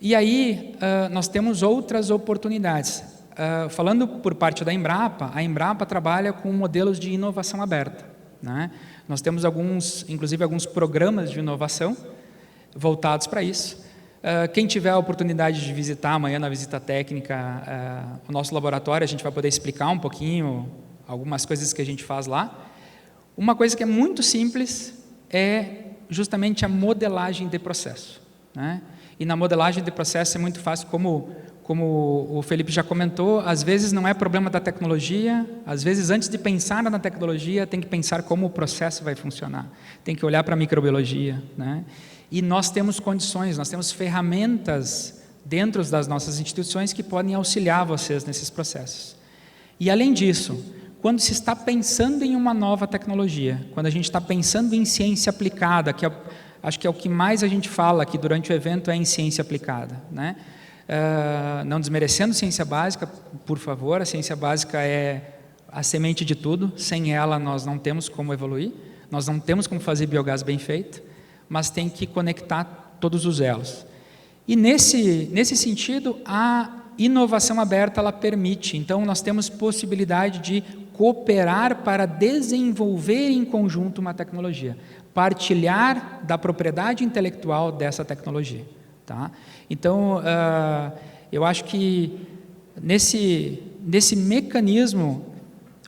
E aí, nós temos outras oportunidades. Falando por parte da Embrapa, a Embrapa trabalha com modelos de inovação aberta, né? Nós temos inclusive alguns programas de inovação voltados para isso. Quem tiver a oportunidade de visitar amanhã na visita técnica o nosso laboratório, a gente vai poder explicar um pouquinho algumas coisas que a gente faz lá. Uma coisa que é muito simples é justamente a modelagem de processo, né? E na modelagem de processo é muito fácil, como o Felipe já comentou, às vezes não é problema da tecnologia, às vezes antes de pensar na tecnologia, tem que pensar como o processo vai funcionar, tem que olhar para a microbiologia, né? E nós temos condições, nós temos ferramentas dentro das nossas instituições que podem auxiliar vocês nesses processos. E além disso, quando se está pensando em uma nova tecnologia, quando a gente está pensando em ciência aplicada, acho que é o que mais a gente fala aqui durante o evento, é em ciência aplicada, né? Não desmerecendo ciência básica, por favor, a ciência básica é a semente de tudo, sem ela nós não temos como evoluir, nós não temos como fazer biogás bem feito, mas tem que conectar todos os elos. E nesse sentido, a inovação aberta, ela permite, então nós temos possibilidade de cooperar para desenvolver em conjunto uma tecnologia, partilhar da propriedade intelectual dessa tecnologia, tá? Então, eu acho que nesse mecanismo,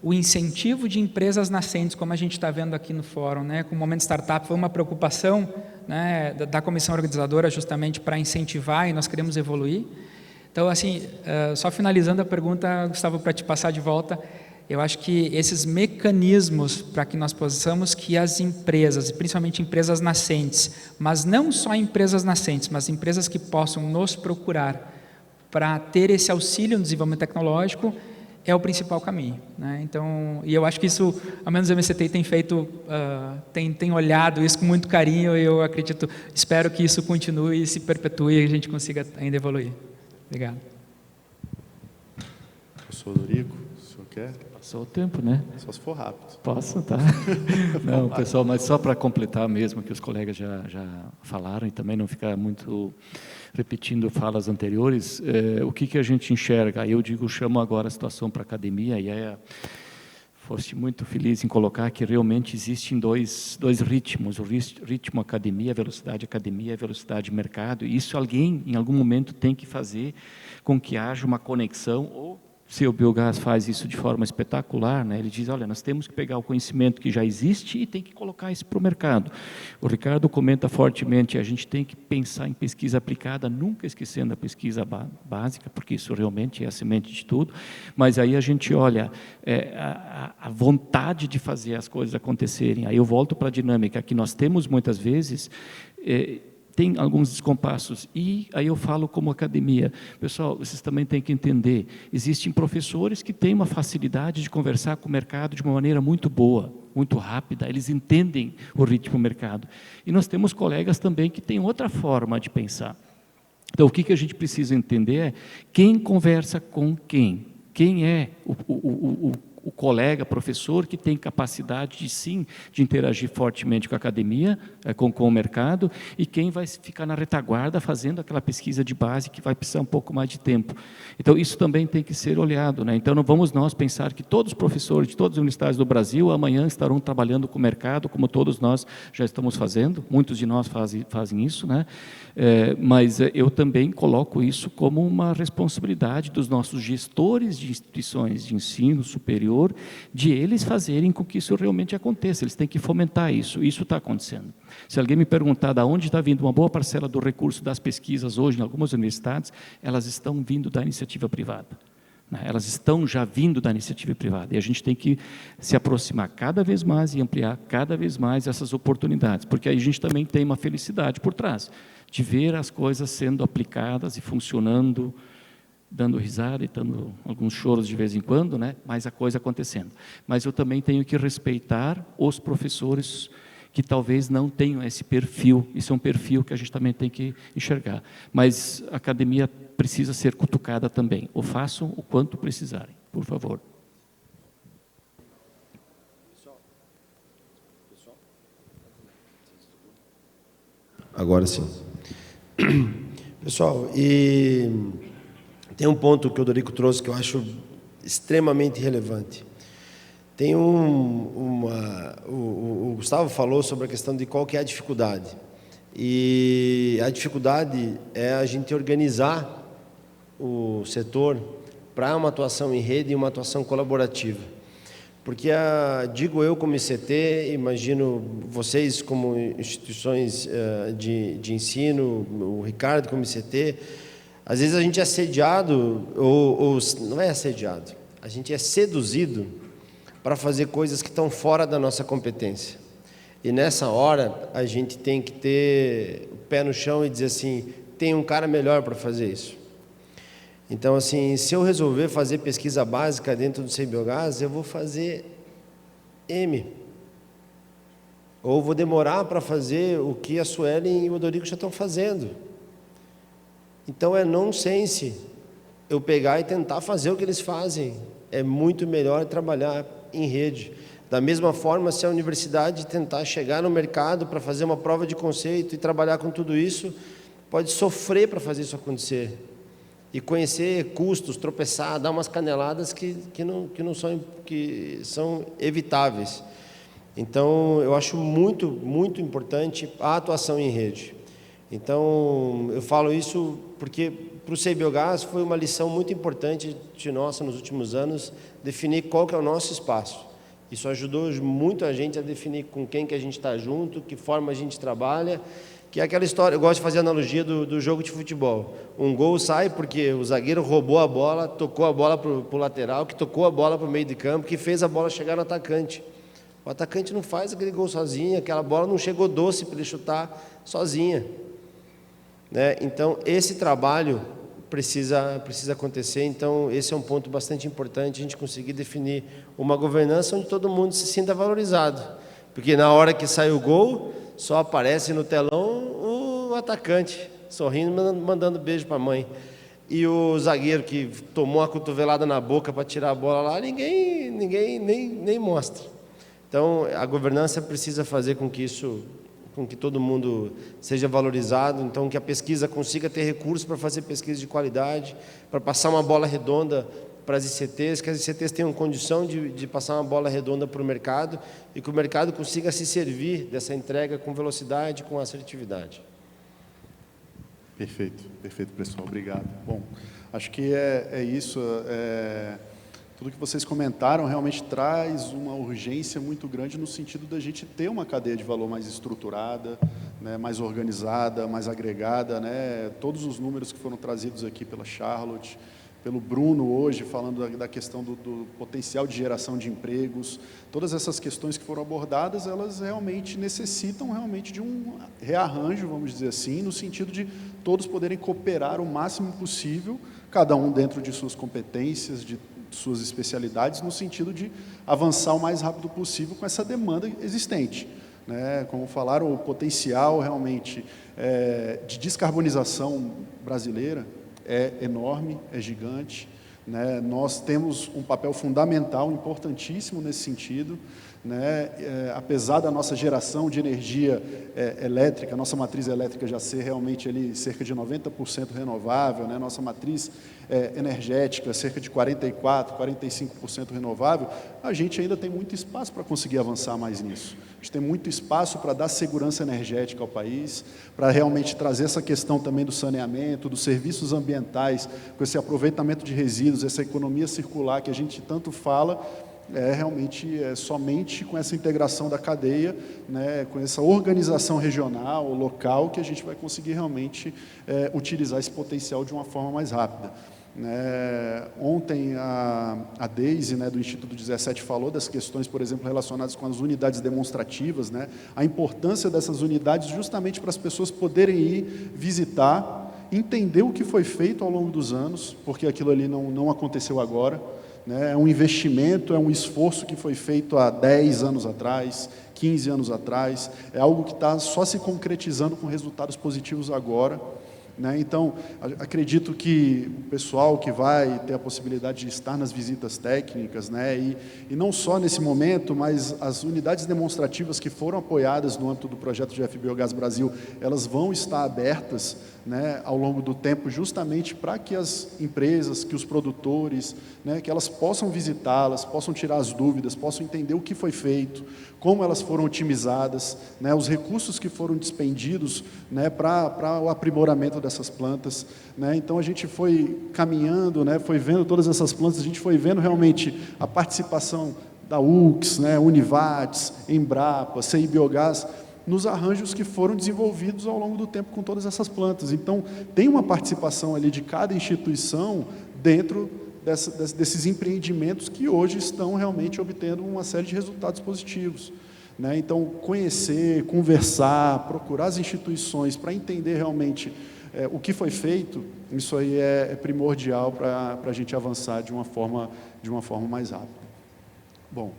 o incentivo de empresas nascentes, como a gente está vendo aqui no fórum, né, com o Momento Startup, foi uma preocupação, né, da comissão organizadora justamente para incentivar, e nós queremos evoluir. Então, assim, só finalizando a pergunta, Gustavo, para te passar de volta, eu acho que esses mecanismos para que nós possamos que as empresas, principalmente empresas nascentes, mas não só empresas nascentes, mas empresas que possam nos procurar para ter esse auxílio no desenvolvimento tecnológico, é o principal caminho, né? Então, e eu acho que isso, ao menos a MCTI tem feito, tem olhado isso com muito carinho, e eu acredito, espero que isso continue e se perpetue e a gente consiga ainda evoluir. Obrigado. Professor Dorico, o senhor quer? Passou o tempo, né? Só se for rápido. Posso, tá? Não, pessoal, mas só para completar mesmo, que os colegas já falaram, e também não ficar muito repetindo falas anteriores, o que a gente enxerga? Eu chamo agora a situação para a academia, e foste muito feliz em colocar que realmente existem dois ritmos, o ritmo academia, velocidade academia, velocidade mercado, e isso alguém, em algum momento, tem que fazer com que haja uma conexão, ou se o biogás faz isso de forma espetacular, né? Ele diz, olha, nós temos que pegar o conhecimento que já existe e tem que colocar isso para o mercado. O Ricardo comenta fortemente, a gente tem que pensar em pesquisa aplicada, nunca esquecendo a pesquisa básica, porque isso realmente é a semente de tudo, mas aí a gente olha a vontade de fazer as coisas acontecerem. Aí eu volto para a dinâmica, que nós temos muitas vezes... tem alguns descompassos, e aí eu falo como academia. Pessoal, vocês também têm que entender, existem professores que têm uma facilidade de conversar com o mercado de uma maneira muito boa, muito rápida, eles entendem o ritmo do mercado. E nós temos colegas também que têm outra forma de pensar. Então, o que a gente precisa entender é quem conversa com quem. Quem é o colega, professor, que tem capacidade de, sim, de interagir fortemente com a academia, com o mercado, e quem vai ficar na retaguarda fazendo aquela pesquisa de base que vai precisar um pouco mais de tempo. Então, isso também tem que ser olhado, né? Então, não vamos nós pensar que todos os professores de todas as universidades do Brasil amanhã estarão trabalhando com o mercado, como todos nós já estamos fazendo, muitos de nós fazem isso, né? Mas eu também coloco isso como uma responsabilidade dos nossos gestores de instituições de ensino superior, de eles fazerem com que isso realmente aconteça. Eles têm que fomentar isso. Isso está acontecendo. Se alguém me perguntar de onde está vindo uma boa parcela do recurso das pesquisas hoje em algumas universidades, elas estão vindo da iniciativa privada. Elas estão já vindo da iniciativa privada. E a gente tem que se aproximar cada vez mais e ampliar cada vez mais essas oportunidades, porque aí a gente também tem uma felicidade por trás, de ver as coisas sendo aplicadas e funcionando, dando risada e dando alguns choros de vez em quando, né? Mas a coisa acontecendo. Mas eu também tenho que respeitar os professores que talvez não tenham esse perfil. Isso é um perfil que a gente também tem que enxergar. Mas a academia precisa ser cutucada também. O façam o quanto precisarem, por favor. Agora sim. Pessoal, e tem um ponto que o Dorico trouxe que eu acho extremamente relevante. Tem o Gustavo falou sobre a questão de qual que é a dificuldade. E a dificuldade é a gente organizar o setor para uma atuação em rede e uma atuação colaborativa. Porque, digo eu como ICT, imagino vocês como instituições de ensino, o Ricardo como ICT, às vezes a gente é assediado, ou não é assediado, a gente é seduzido para fazer coisas que estão fora da nossa competência. E nessa hora, a gente tem que ter o pé no chão e dizer assim, tem um cara melhor para fazer isso. Então, assim, se eu resolver fazer pesquisa básica dentro do CBiogás, eu vou fazer M. Ou vou demorar para fazer o que a Suelen e o Dorico já estão fazendo. Então, é nonsense eu pegar e tentar fazer o que eles fazem. É muito melhor trabalhar em rede. Da mesma forma, se a universidade tentar chegar no mercado para fazer uma prova de conceito e trabalhar com tudo isso, pode sofrer para fazer isso acontecer. E conhecer custos, tropeçar, dar umas caneladas que são evitáveis. Então, eu acho muito, muito importante a atuação em rede. Então, eu falo isso porque para o CBiogás foi uma lição muito importante de nossa nos últimos anos, definir qual que é o nosso espaço. Isso ajudou muito a gente a definir com quem que a gente está junto, que forma a gente trabalha, que é aquela história, eu gosto de fazer a analogia do jogo de futebol. Um gol sai porque o zagueiro roubou a bola, tocou a bola para o lateral, que tocou a bola para o meio de campo, que fez a bola chegar no atacante. O atacante não faz aquele gol sozinho, aquela bola não chegou doce para ele chutar sozinha. Né? Então, esse trabalho precisa acontecer. Então, esse é um ponto bastante importante, a gente conseguir definir uma governança onde todo mundo se sinta valorizado. Porque na hora que sai o gol, só aparece no telão o atacante, sorrindo, mandando beijo para a mãe. E o zagueiro que tomou uma cotovelada na boca para tirar a bola lá, ninguém nem mostra. Então, a governança precisa fazer com que todo mundo seja valorizado, então que a pesquisa consiga ter recursos para fazer pesquisa de qualidade, para passar uma bola redonda para as ICTs, que as ICTs tenham condição de passar uma bola redonda para o mercado e que o mercado consiga se servir dessa entrega com velocidade, com assertividade. Perfeito, perfeito, pessoal. Obrigado. Bom, acho que é isso. Tudo que vocês comentaram realmente traz uma urgência muito grande no sentido da gente ter uma cadeia de valor mais estruturada, né, mais organizada, mais agregada, né? Todos os números que foram trazidos aqui pela Charlotte, pelo Bruno hoje, falando da questão do potencial de geração de empregos, todas essas questões que foram abordadas, elas realmente necessitam realmente de um rearranjo, vamos dizer assim, no sentido de todos poderem cooperar o máximo possível, cada um dentro de suas competências, de suas especialidades, no sentido de avançar o mais rápido possível com essa demanda existente, né? Como falaram, o potencial realmente de descarbonização brasileira é enorme, é gigante, né? Nós temos um papel fundamental, importantíssimo nesse sentido, né? Apesar da nossa geração de energia elétrica, nossa matriz elétrica já ser realmente ali cerca de 90% renovável, né? Nossa matriz energética cerca de 44%, 45% renovável, a gente ainda tem muito espaço para conseguir avançar mais nisso. A gente tem muito espaço para dar segurança energética ao país, para realmente trazer essa questão também do saneamento, dos serviços ambientais, com esse aproveitamento de resíduos, essa economia circular que a gente tanto fala, realmente somente com essa integração da cadeia, né, com essa organização regional, local, que a gente vai conseguir realmente utilizar esse potencial de uma forma mais rápida. Ontem a Deise, né, do Instituto 17, falou das questões, por exemplo, relacionadas com as unidades demonstrativas, né, a importância dessas unidades justamente para as pessoas poderem ir visitar, entender o que foi feito ao longo dos anos, porque aquilo ali não aconteceu agora, né, é um investimento, é um esforço que foi feito há 10 anos atrás, 15 anos atrás, é algo que está só se concretizando com resultados positivos agora. Então, acredito que o pessoal que vai ter a possibilidade de estar nas visitas técnicas, né, e não só nesse momento, mas as unidades demonstrativas que foram apoiadas no âmbito do projeto GF Biogás Brasil, elas vão estar abertas, né, ao longo do tempo, justamente para que as empresas, que os produtores, né, que elas possam visitá-las, possam tirar as dúvidas, possam entender o que foi feito, como elas foram otimizadas, né, os recursos que foram despendidos, né, para o aprimoramento dessas plantas, né. Então a gente foi caminhando, né, foi vendo todas essas plantas, a gente foi vendo realmente a participação da UX, né, Univates, Embrapa, CI Biogás, nos arranjos que foram desenvolvidos ao longo do tempo com todas essas plantas. Então tem uma participação ali de cada instituição dentro desses empreendimentos que hoje estão realmente obtendo uma série de resultados positivos, né? Então, conhecer, conversar, procurar as instituições para entender realmente o que foi feito, isso aí é primordial para a gente avançar de uma forma mais rápida. Bom,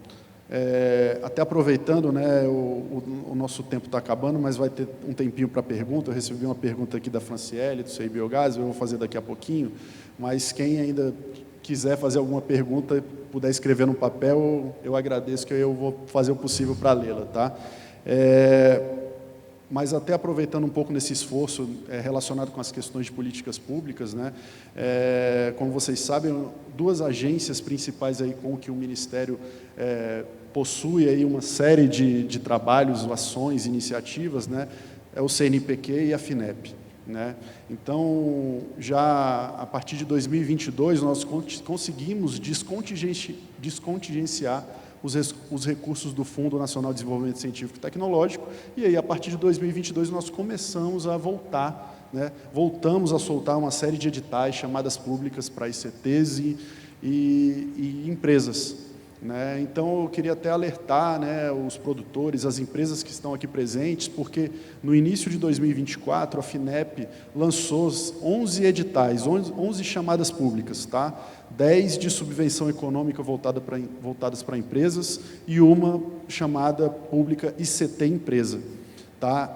até aproveitando, né, o nosso tempo está acabando, mas vai ter um tempinho para pergunta. Eu recebi uma pergunta aqui da Franciele, do CI Biogás, eu vou fazer daqui a pouquinho, mas quem ainda quiser fazer alguma pergunta, puder escrever no papel, eu agradeço, que eu vou fazer o possível para lê-la, tá? Mas até aproveitando um pouco nesse esforço relacionado com as questões de políticas públicas, né, como vocês sabem, duas agências principais aí com que o Ministério possui aí uma série de trabalhos, ações, iniciativas, né, é o CNPq e a FINEP. Né? Então, já a partir de 2022, nós conseguimos descontingenciar os recursos do Fundo Nacional de Desenvolvimento Científico e Tecnológico, e aí, a partir de 2022, nós começamos a voltar, né? Voltamos a soltar uma série de editais, chamadas públicas para ICTs e empresas. Né? Então, eu queria até alertar, né, os produtores, as empresas que estão aqui presentes, porque no início de 2024, a FINEP lançou 11 editais, 11 chamadas públicas, tá? 10 de subvenção econômica voltadas para empresas e uma chamada pública ICT Empresa. Tá?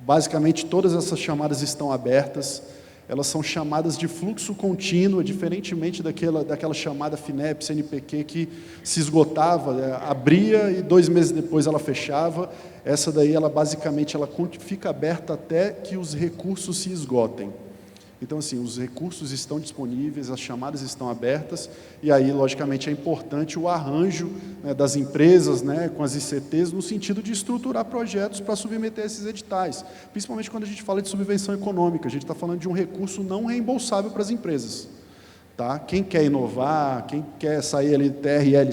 Basicamente, todas essas chamadas estão abertas. Elas são chamadas de fluxo contínuo, diferentemente daquela chamada FINEP, CNPq, que se esgotava, abria e 2 meses depois ela fechava. Essa daí, basicamente, ela fica aberta até que os recursos se esgotem. Então, assim, os recursos estão disponíveis, as chamadas estão abertas, e aí, logicamente, é importante o arranjo, né, das empresas, né, com as ICTs, no sentido de estruturar projetos para submeter a esses editais, principalmente quando a gente fala de subvenção econômica, a gente está falando de um recurso não reembolsável para as empresas. Tá? Quem quer inovar, quem quer sair ali do TRL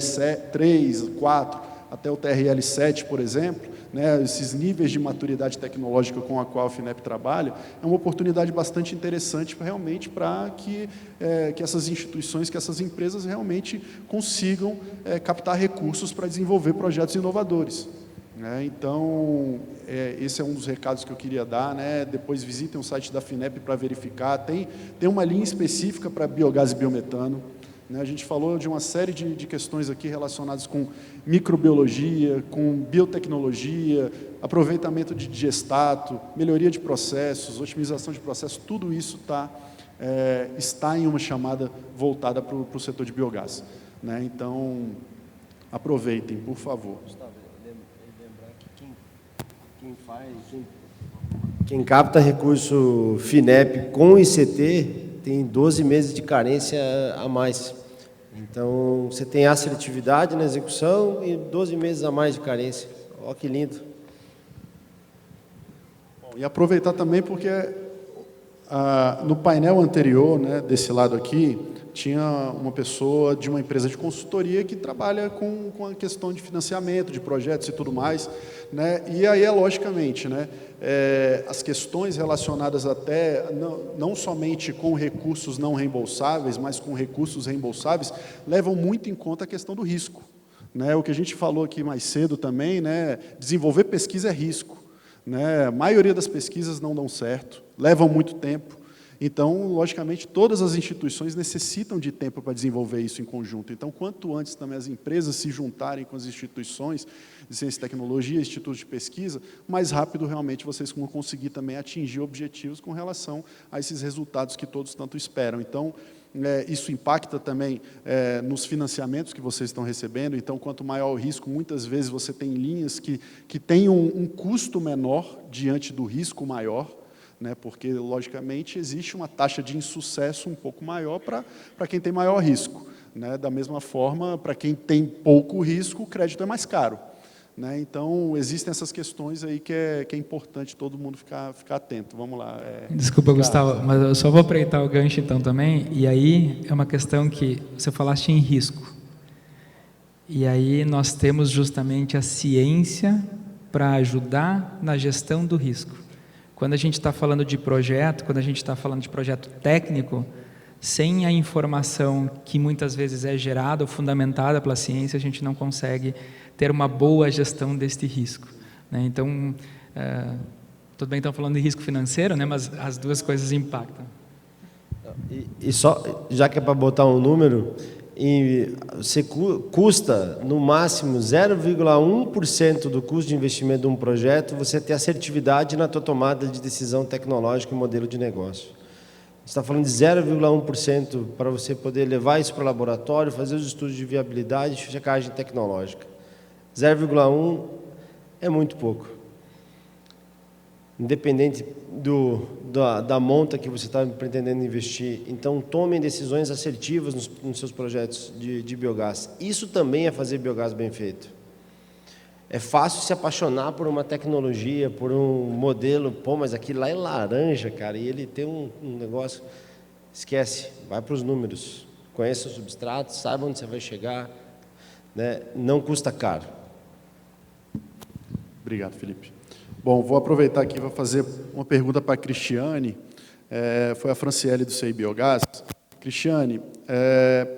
3, 4, até o TRL 7, por exemplo, né, esses níveis de maturidade tecnológica com a qual a FINEP trabalha, é uma oportunidade bastante interessante realmente para que essas instituições, que essas empresas realmente consigam captar recursos para desenvolver projetos inovadores. Né? Então, esse é um dos recados que eu queria dar, né? Depois visitem o site da FINEP para verificar, tem uma linha específica para biogás e biometano, né? A gente falou de uma série de questões aqui relacionadas com microbiologia, com biotecnologia, aproveitamento de digestato, melhoria de processos, otimização de processos, tudo isso está em uma chamada voltada para o setor de biogás. Né? Então, aproveitem, por favor. Quem capta recurso FINEP com ICT tem 12 meses de carência a mais. Então, você tem assertividade na execução e 12 meses a mais de carência. Olha que lindo. Bom, e aproveitar também porque no painel anterior, né, desse lado aqui, tinha uma pessoa de uma empresa de consultoria que trabalha com a questão de financiamento, de projetos e tudo mais, né? E aí, logicamente, né, as questões relacionadas até, não somente com recursos não reembolsáveis, mas com recursos reembolsáveis, levam muito em conta a questão do risco. Né? O que a gente falou aqui mais cedo também, né, desenvolver pesquisa é risco. Né? A maioria das pesquisas não dão certo, levam muito tempo. Então, logicamente, todas as instituições necessitam de tempo para desenvolver isso em conjunto. Então, quanto antes também as empresas se juntarem com as instituições de ciência e tecnologia, institutos de pesquisa, mais rápido realmente vocês vão conseguir também atingir objetivos com relação a esses resultados que todos tanto esperam. Então, isso impacta também nos financiamentos que vocês estão recebendo. Então, quanto maior o risco, muitas vezes você tem linhas que têm um custo menor diante do risco maior, né, porque, logicamente, existe uma taxa de insucesso um pouco maior para quem tem maior risco. Né? Da mesma forma, para quem tem pouco risco, o crédito é mais caro. Né? Então, existem essas questões aí que é importante todo mundo ficar atento. Vamos lá. Desculpa, Gustavo, mas eu só vou aproveitar o gancho então também, e aí é uma questão que você falaste em risco. E aí nós temos justamente a ciência para ajudar na gestão do risco. Quando a gente está falando de projeto, quando a gente está falando de projeto técnico, sem a informação que muitas vezes é gerada ou fundamentada pela ciência, a gente não consegue ter uma boa gestão deste risco. Né? Então, tudo bem, estamos falando de risco financeiro, né? Mas as duas coisas impactam. E só, já que é para botar um número, você custa, no máximo, 0,1% do custo de investimento de um projeto, você ter assertividade na tua tomada de decisão tecnológica e modelo de negócio. Você está falando de 0,1% para você poder levar isso para o laboratório, fazer os estudos de viabilidade e checagem tecnológica. 0,1% é muito pouco. Independente da monta que você está pretendendo investir. Então, tomem decisões assertivas nos seus projetos de biogás. Isso também é fazer biogás bem feito. É fácil se apaixonar por uma tecnologia, por um modelo. Pô, mas aquilo lá é laranja, cara, e ele tem um negócio... Esquece, vai para os números. Conheça os substratos, saiba onde você vai chegar. Né? Não custa caro. Obrigado, Felipe. Bom, vou aproveitar aqui e vou fazer uma pergunta para a Cristiane, foi a Franciele do CI Biogás. Cristiane,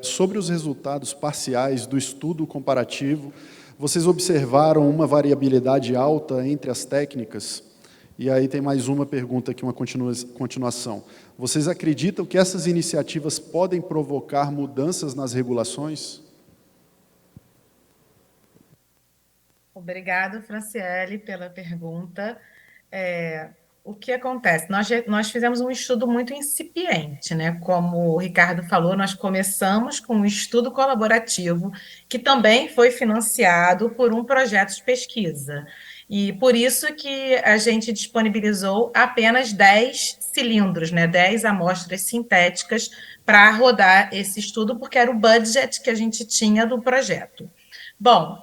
sobre os resultados parciais do estudo comparativo, vocês observaram uma variabilidade alta entre as técnicas? E aí tem mais uma pergunta aqui, uma continuação. Vocês acreditam que essas iniciativas podem provocar mudanças nas regulações? Obrigada, Franciele, pela pergunta. O que acontece? Nós fizemos um estudo muito incipiente, né? Como o Ricardo falou, nós começamos com um estudo colaborativo que também foi financiado por um projeto de pesquisa. E por isso que a gente disponibilizou apenas 10 cilindros, né, 10 amostras sintéticas para rodar esse estudo, porque era o budget que a gente tinha do projeto. Bom,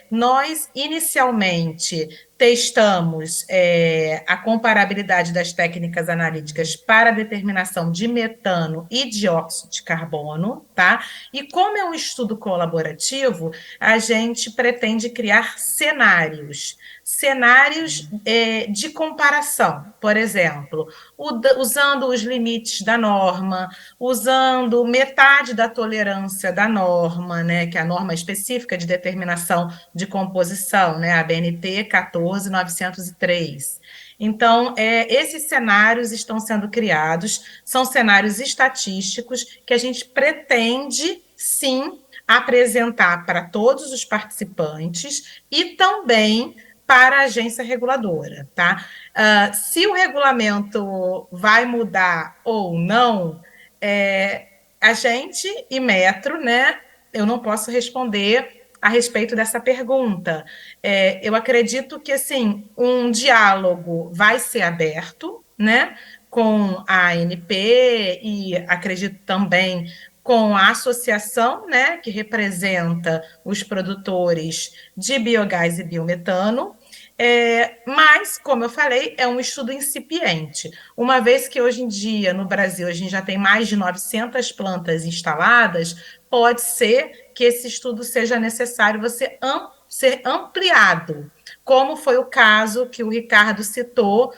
nós inicialmente testamos a comparabilidade das técnicas analíticas para a determinação de metano e dióxido de carbono, tá? E como é um estudo colaborativo, a gente pretende criar cenários de comparação, por exemplo, usando os limites da norma, usando metade da tolerância da norma, né, que é a norma específica de determinação de composição, né, a BNT 14903. Então, esses cenários estão sendo criados, são cenários estatísticos que a gente pretende, sim, apresentar para todos os participantes e também para a agência reguladora, tá? Se o regulamento vai mudar ou não, a gente e Metro, né? Eu não posso responder a respeito dessa pergunta. Eu acredito que, assim, um diálogo vai ser aberto, né? Com a ANP e acredito também com a associação, né, que representa os produtores de biogás e biometano, mas, como eu falei, é um estudo incipiente. Uma vez que hoje em dia, no Brasil, a gente já tem mais de 900 plantas instaladas, pode ser que esse estudo seja necessário ser ampliado, como foi o caso que o Ricardo citou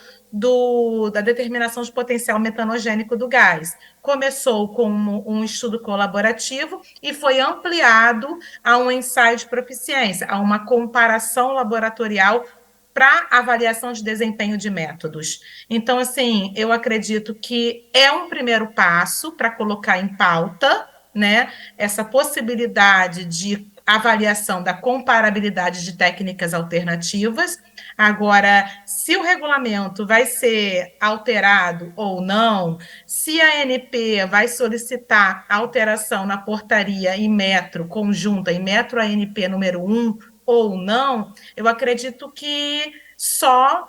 da determinação de potencial metanogênico do gás. Começou como um estudo colaborativo e foi ampliado a um ensaio de proficiência, a uma comparação laboratorial para avaliação de desempenho de métodos. Então, assim, eu acredito que é um primeiro passo para colocar em pauta, né, essa possibilidade de avaliação da comparabilidade de técnicas alternativas. Agora, se o regulamento vai ser alterado ou não, se a ANP vai solicitar alteração na portaria em metro conjunta, em metro ANP número 1 ou não, eu acredito que só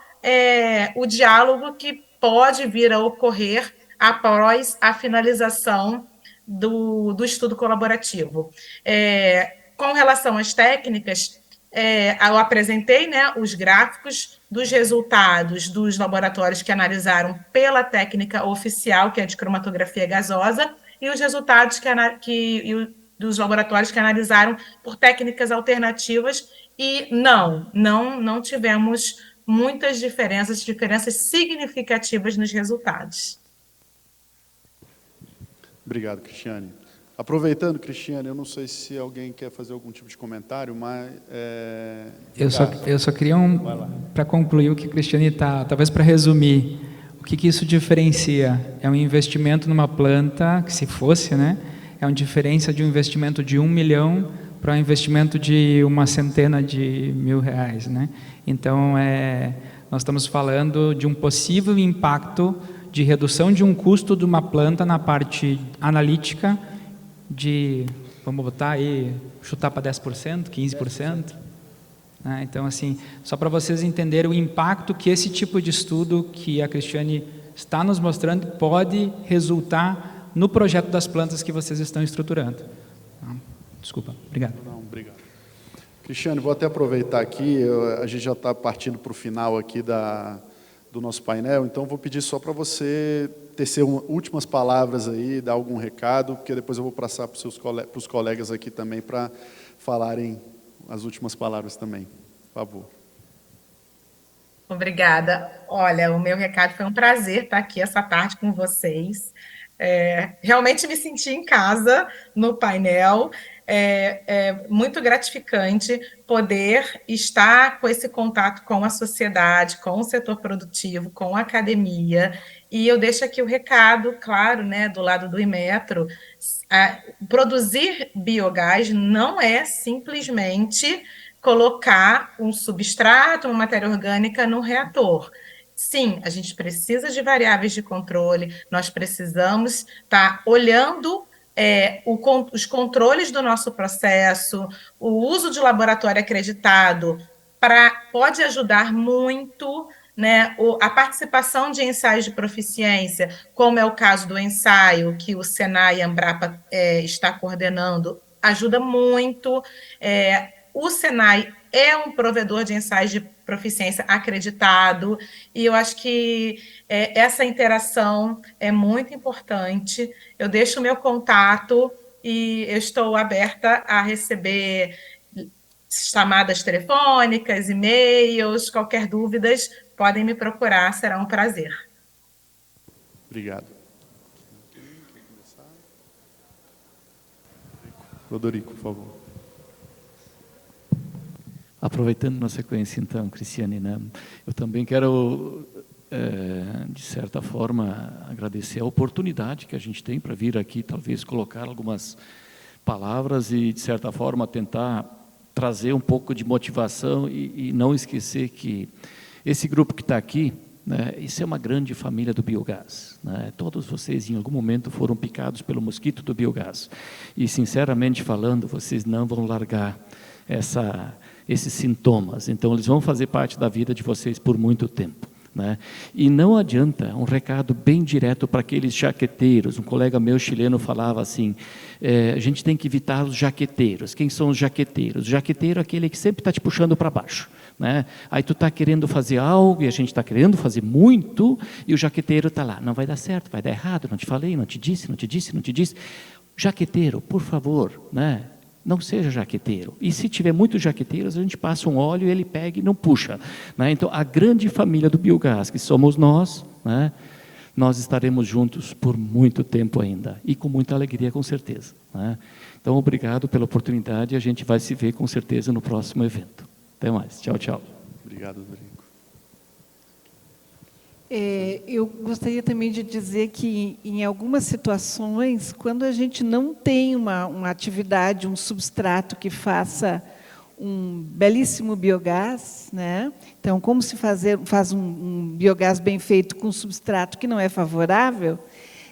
o diálogo que pode vir a ocorrer após a finalização do estudo colaborativo. Com relação às técnicas, eu apresentei, né, os gráficos dos resultados dos laboratórios que analisaram pela técnica oficial, que é de cromatografia gasosa, e os resultados dos laboratórios que analisaram por técnicas alternativas, e não tivemos muitas diferenças significativas nos resultados. Obrigado, Cristiane. Aproveitando, Cristiane, eu não sei se alguém quer fazer algum tipo de comentário, mas... Eu só queria, para concluir o que a Cristiane está, talvez para resumir, o que isso diferencia? É um investimento numa planta, que se fosse, né, é uma diferença de um investimento de 1 milhão para um investimento de uma centena de R$1.000, né? Então, nós estamos falando de um possível impacto de redução de um custo de uma planta na parte analítica vamos botar aí, chutar para 10%, 15%. Né? Então, assim, só para vocês entenderem o impacto que esse tipo de estudo que a Cristiane está nos mostrando pode resultar no projeto das plantas que vocês estão estruturando. Desculpa, obrigado. Não, obrigado. Cristiane, vou até aproveitar aqui, a gente já está partindo para o final aqui do nosso painel, então vou pedir só para você tecer últimas palavras aí, dar algum recado, porque depois eu vou passar para os colegas aqui também para falarem as últimas palavras também. Por favor. Obrigada. Olha, o meu recado foi um prazer estar aqui essa tarde com vocês. Realmente me senti em casa no painel. É muito gratificante poder estar com esse contato com a sociedade, com o setor produtivo, com a academia, e eu deixo aqui o recado, claro, né, do lado do Inmetro, produzir biogás não é simplesmente colocar um substrato, uma matéria orgânica no reator. Sim, a gente precisa de variáveis de controle, nós precisamos estar olhando os controles do nosso processo, o uso de laboratório acreditado pode ajudar muito, né, a participação de ensaios de proficiência, como é o caso do ensaio que o Senai e a Embrapa está coordenando, ajuda muito. O Senai é um provedor de ensaios de proficiência acreditado, e eu acho que essa interação é muito importante. Eu deixo o meu contato e eu estou aberta a receber chamadas telefônicas, e-mails, qualquer dúvidas, podem me procurar, será um prazer. Obrigado. Rodorico, por favor. Aproveitando na sequência, então, Cristiane, né? Eu também quero, de certa forma, agradecer a oportunidade que a gente tem para vir aqui, talvez colocar algumas palavras e, de certa forma, tentar trazer um pouco de motivação e não esquecer que esse grupo que está aqui, né, isso é uma grande família do biogás, né? Todos vocês, em algum momento, foram picados pelo mosquito do biogás. E, sinceramente falando, vocês não vão largar esses sintomas. Então, eles vão fazer parte da vida de vocês por muito tempo, né? E não adianta, um recado bem direto para aqueles jaqueteiros. Um colega meu chileno falava assim, a gente tem que evitar os jaqueteiros. Quem são os jaqueteiros? O jaqueteiro é aquele que sempre está te puxando para baixo, né? Aí tu está querendo fazer algo e a gente está querendo fazer muito e o jaqueteiro está lá, não vai dar certo, vai dar errado, não te falei, não te disse, não te disse, não te disse. Jaqueteiro, por favor, né? Não seja jaqueteiro. E se tiver muitos jaqueteiros, a gente passa um óleo e ele pega e não puxa, né? Então, a grande família do biogás, que somos nós, né? Nós estaremos juntos por muito tempo ainda. E com muita alegria, com certeza, né? Então, obrigado pela oportunidade e a gente vai se ver, com certeza, no próximo evento. Até mais. Tchau, tchau. Obrigado, Rodrigo. Eu gostaria também de dizer que, em algumas situações, quando a gente não tem uma atividade, um substrato que faça um belíssimo biogás, né? Então, como se faz um biogás bem feito com um substrato que não é favorável,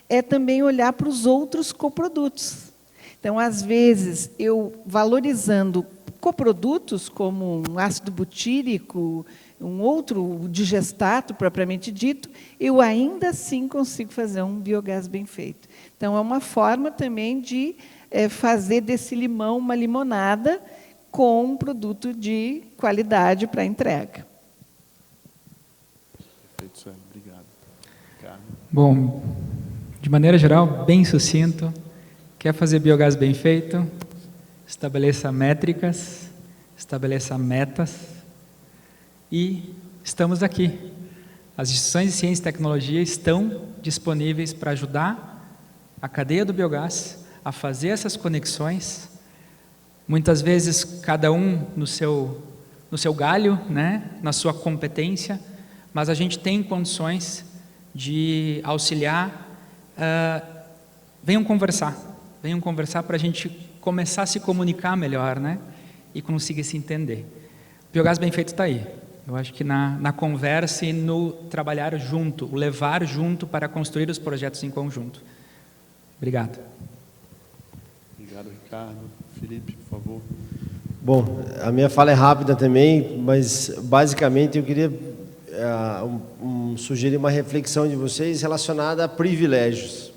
é também olhar para os outros coprodutos. Então, às vezes, eu valorizando coprodutos, como um ácido butírico, um outro digestato, propriamente dito, eu ainda assim consigo fazer um biogás bem feito. Então, é uma forma também de fazer desse limão uma limonada com um produto de qualidade para entrega. Perfeito, Sueli. Obrigado. Carmen. Bom, de maneira geral, bem sucinto, quer fazer biogás bem feito, estabeleça métricas, estabeleça metas, e estamos aqui. As instituições de ciência e tecnologia estão disponíveis para ajudar a cadeia do biogás a fazer essas conexões, muitas vezes cada um no seu galho, né, na sua competência, mas a gente tem condições de auxiliar. Venham conversar para a gente começar a se comunicar melhor, né, e conseguir se entender. O biogás bem feito está aí. Eu acho que na conversa e no trabalhar junto, o levar junto para construir os projetos em conjunto. Obrigado. Obrigado, Ricardo. Felipe, por favor. Bom, a minha fala é rápida também, mas basicamente eu queria sugerir uma reflexão de vocês relacionada a privilégios.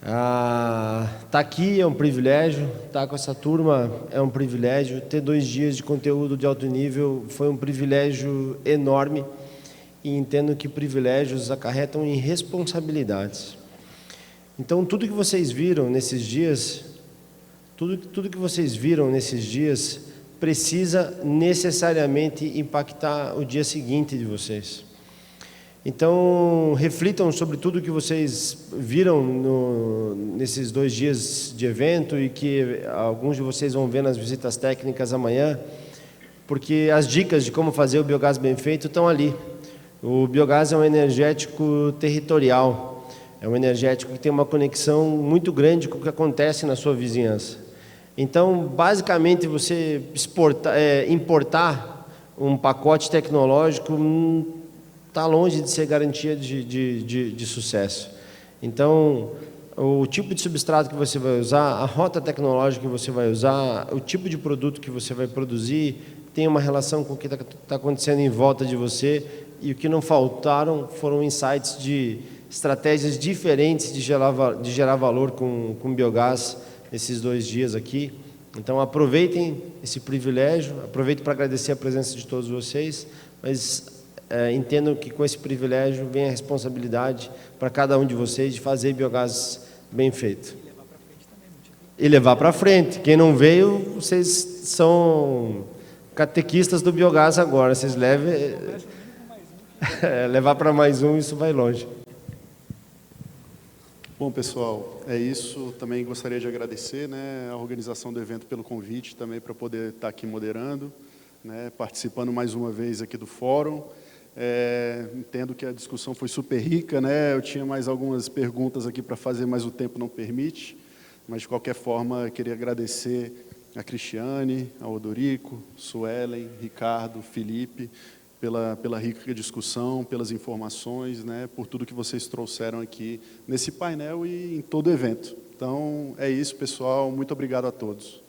Estar aqui é um privilégio, estar com essa turma é um privilégio, ter 2 dias de conteúdo de alto nível foi um privilégio enorme, e entendo que privilégios acarretam em responsabilidades. Então, tudo que vocês viram nesses dias, tudo que vocês viram nesses dias precisa necessariamente impactar o dia seguinte de vocês. Então, reflitam sobre tudo que vocês viram nesses 2 dias de evento e que alguns de vocês vão ver nas visitas técnicas amanhã, porque as dicas de como fazer o biogás bem feito estão ali. O biogás é um energético territorial, é um energético que tem uma conexão muito grande com o que acontece na sua vizinhança. Então, basicamente, você importar um pacote tecnológico está longe de ser garantia de sucesso. Então, o tipo de substrato que você vai usar, a rota tecnológica que você vai usar, o tipo de produto que você vai produzir, tem uma relação com o que está acontecendo em volta de você, e o que não faltaram foram insights de estratégias diferentes de gerar valor com biogás nesses 2 dias aqui. Então, aproveitem esse privilégio, aproveito para agradecer a presença de todos vocês, mas entendam que com esse privilégio vem a responsabilidade para cada um de vocês de fazer biogás bem feito. E levar para frente. Quem não veio, vocês são catequistas do biogás agora, vocês levem... levar para mais um, isso vai longe. Bom, pessoal, é isso. Também gostaria de agradecer, né, a organização do evento pelo convite, também para poder estar aqui moderando, né, participando mais uma vez aqui do fórum. Entendo que a discussão foi super rica, né? Eu tinha mais algumas perguntas aqui para fazer, mas o tempo não permite. Mas, de qualquer forma, eu queria agradecer a Cristiane, ao Odorico, Suelen, Ricardo, Felipe, pela rica discussão, pelas informações, né, por tudo que vocês trouxeram aqui nesse painel e em todo o evento. Então, é isso, pessoal. Muito obrigado a todos.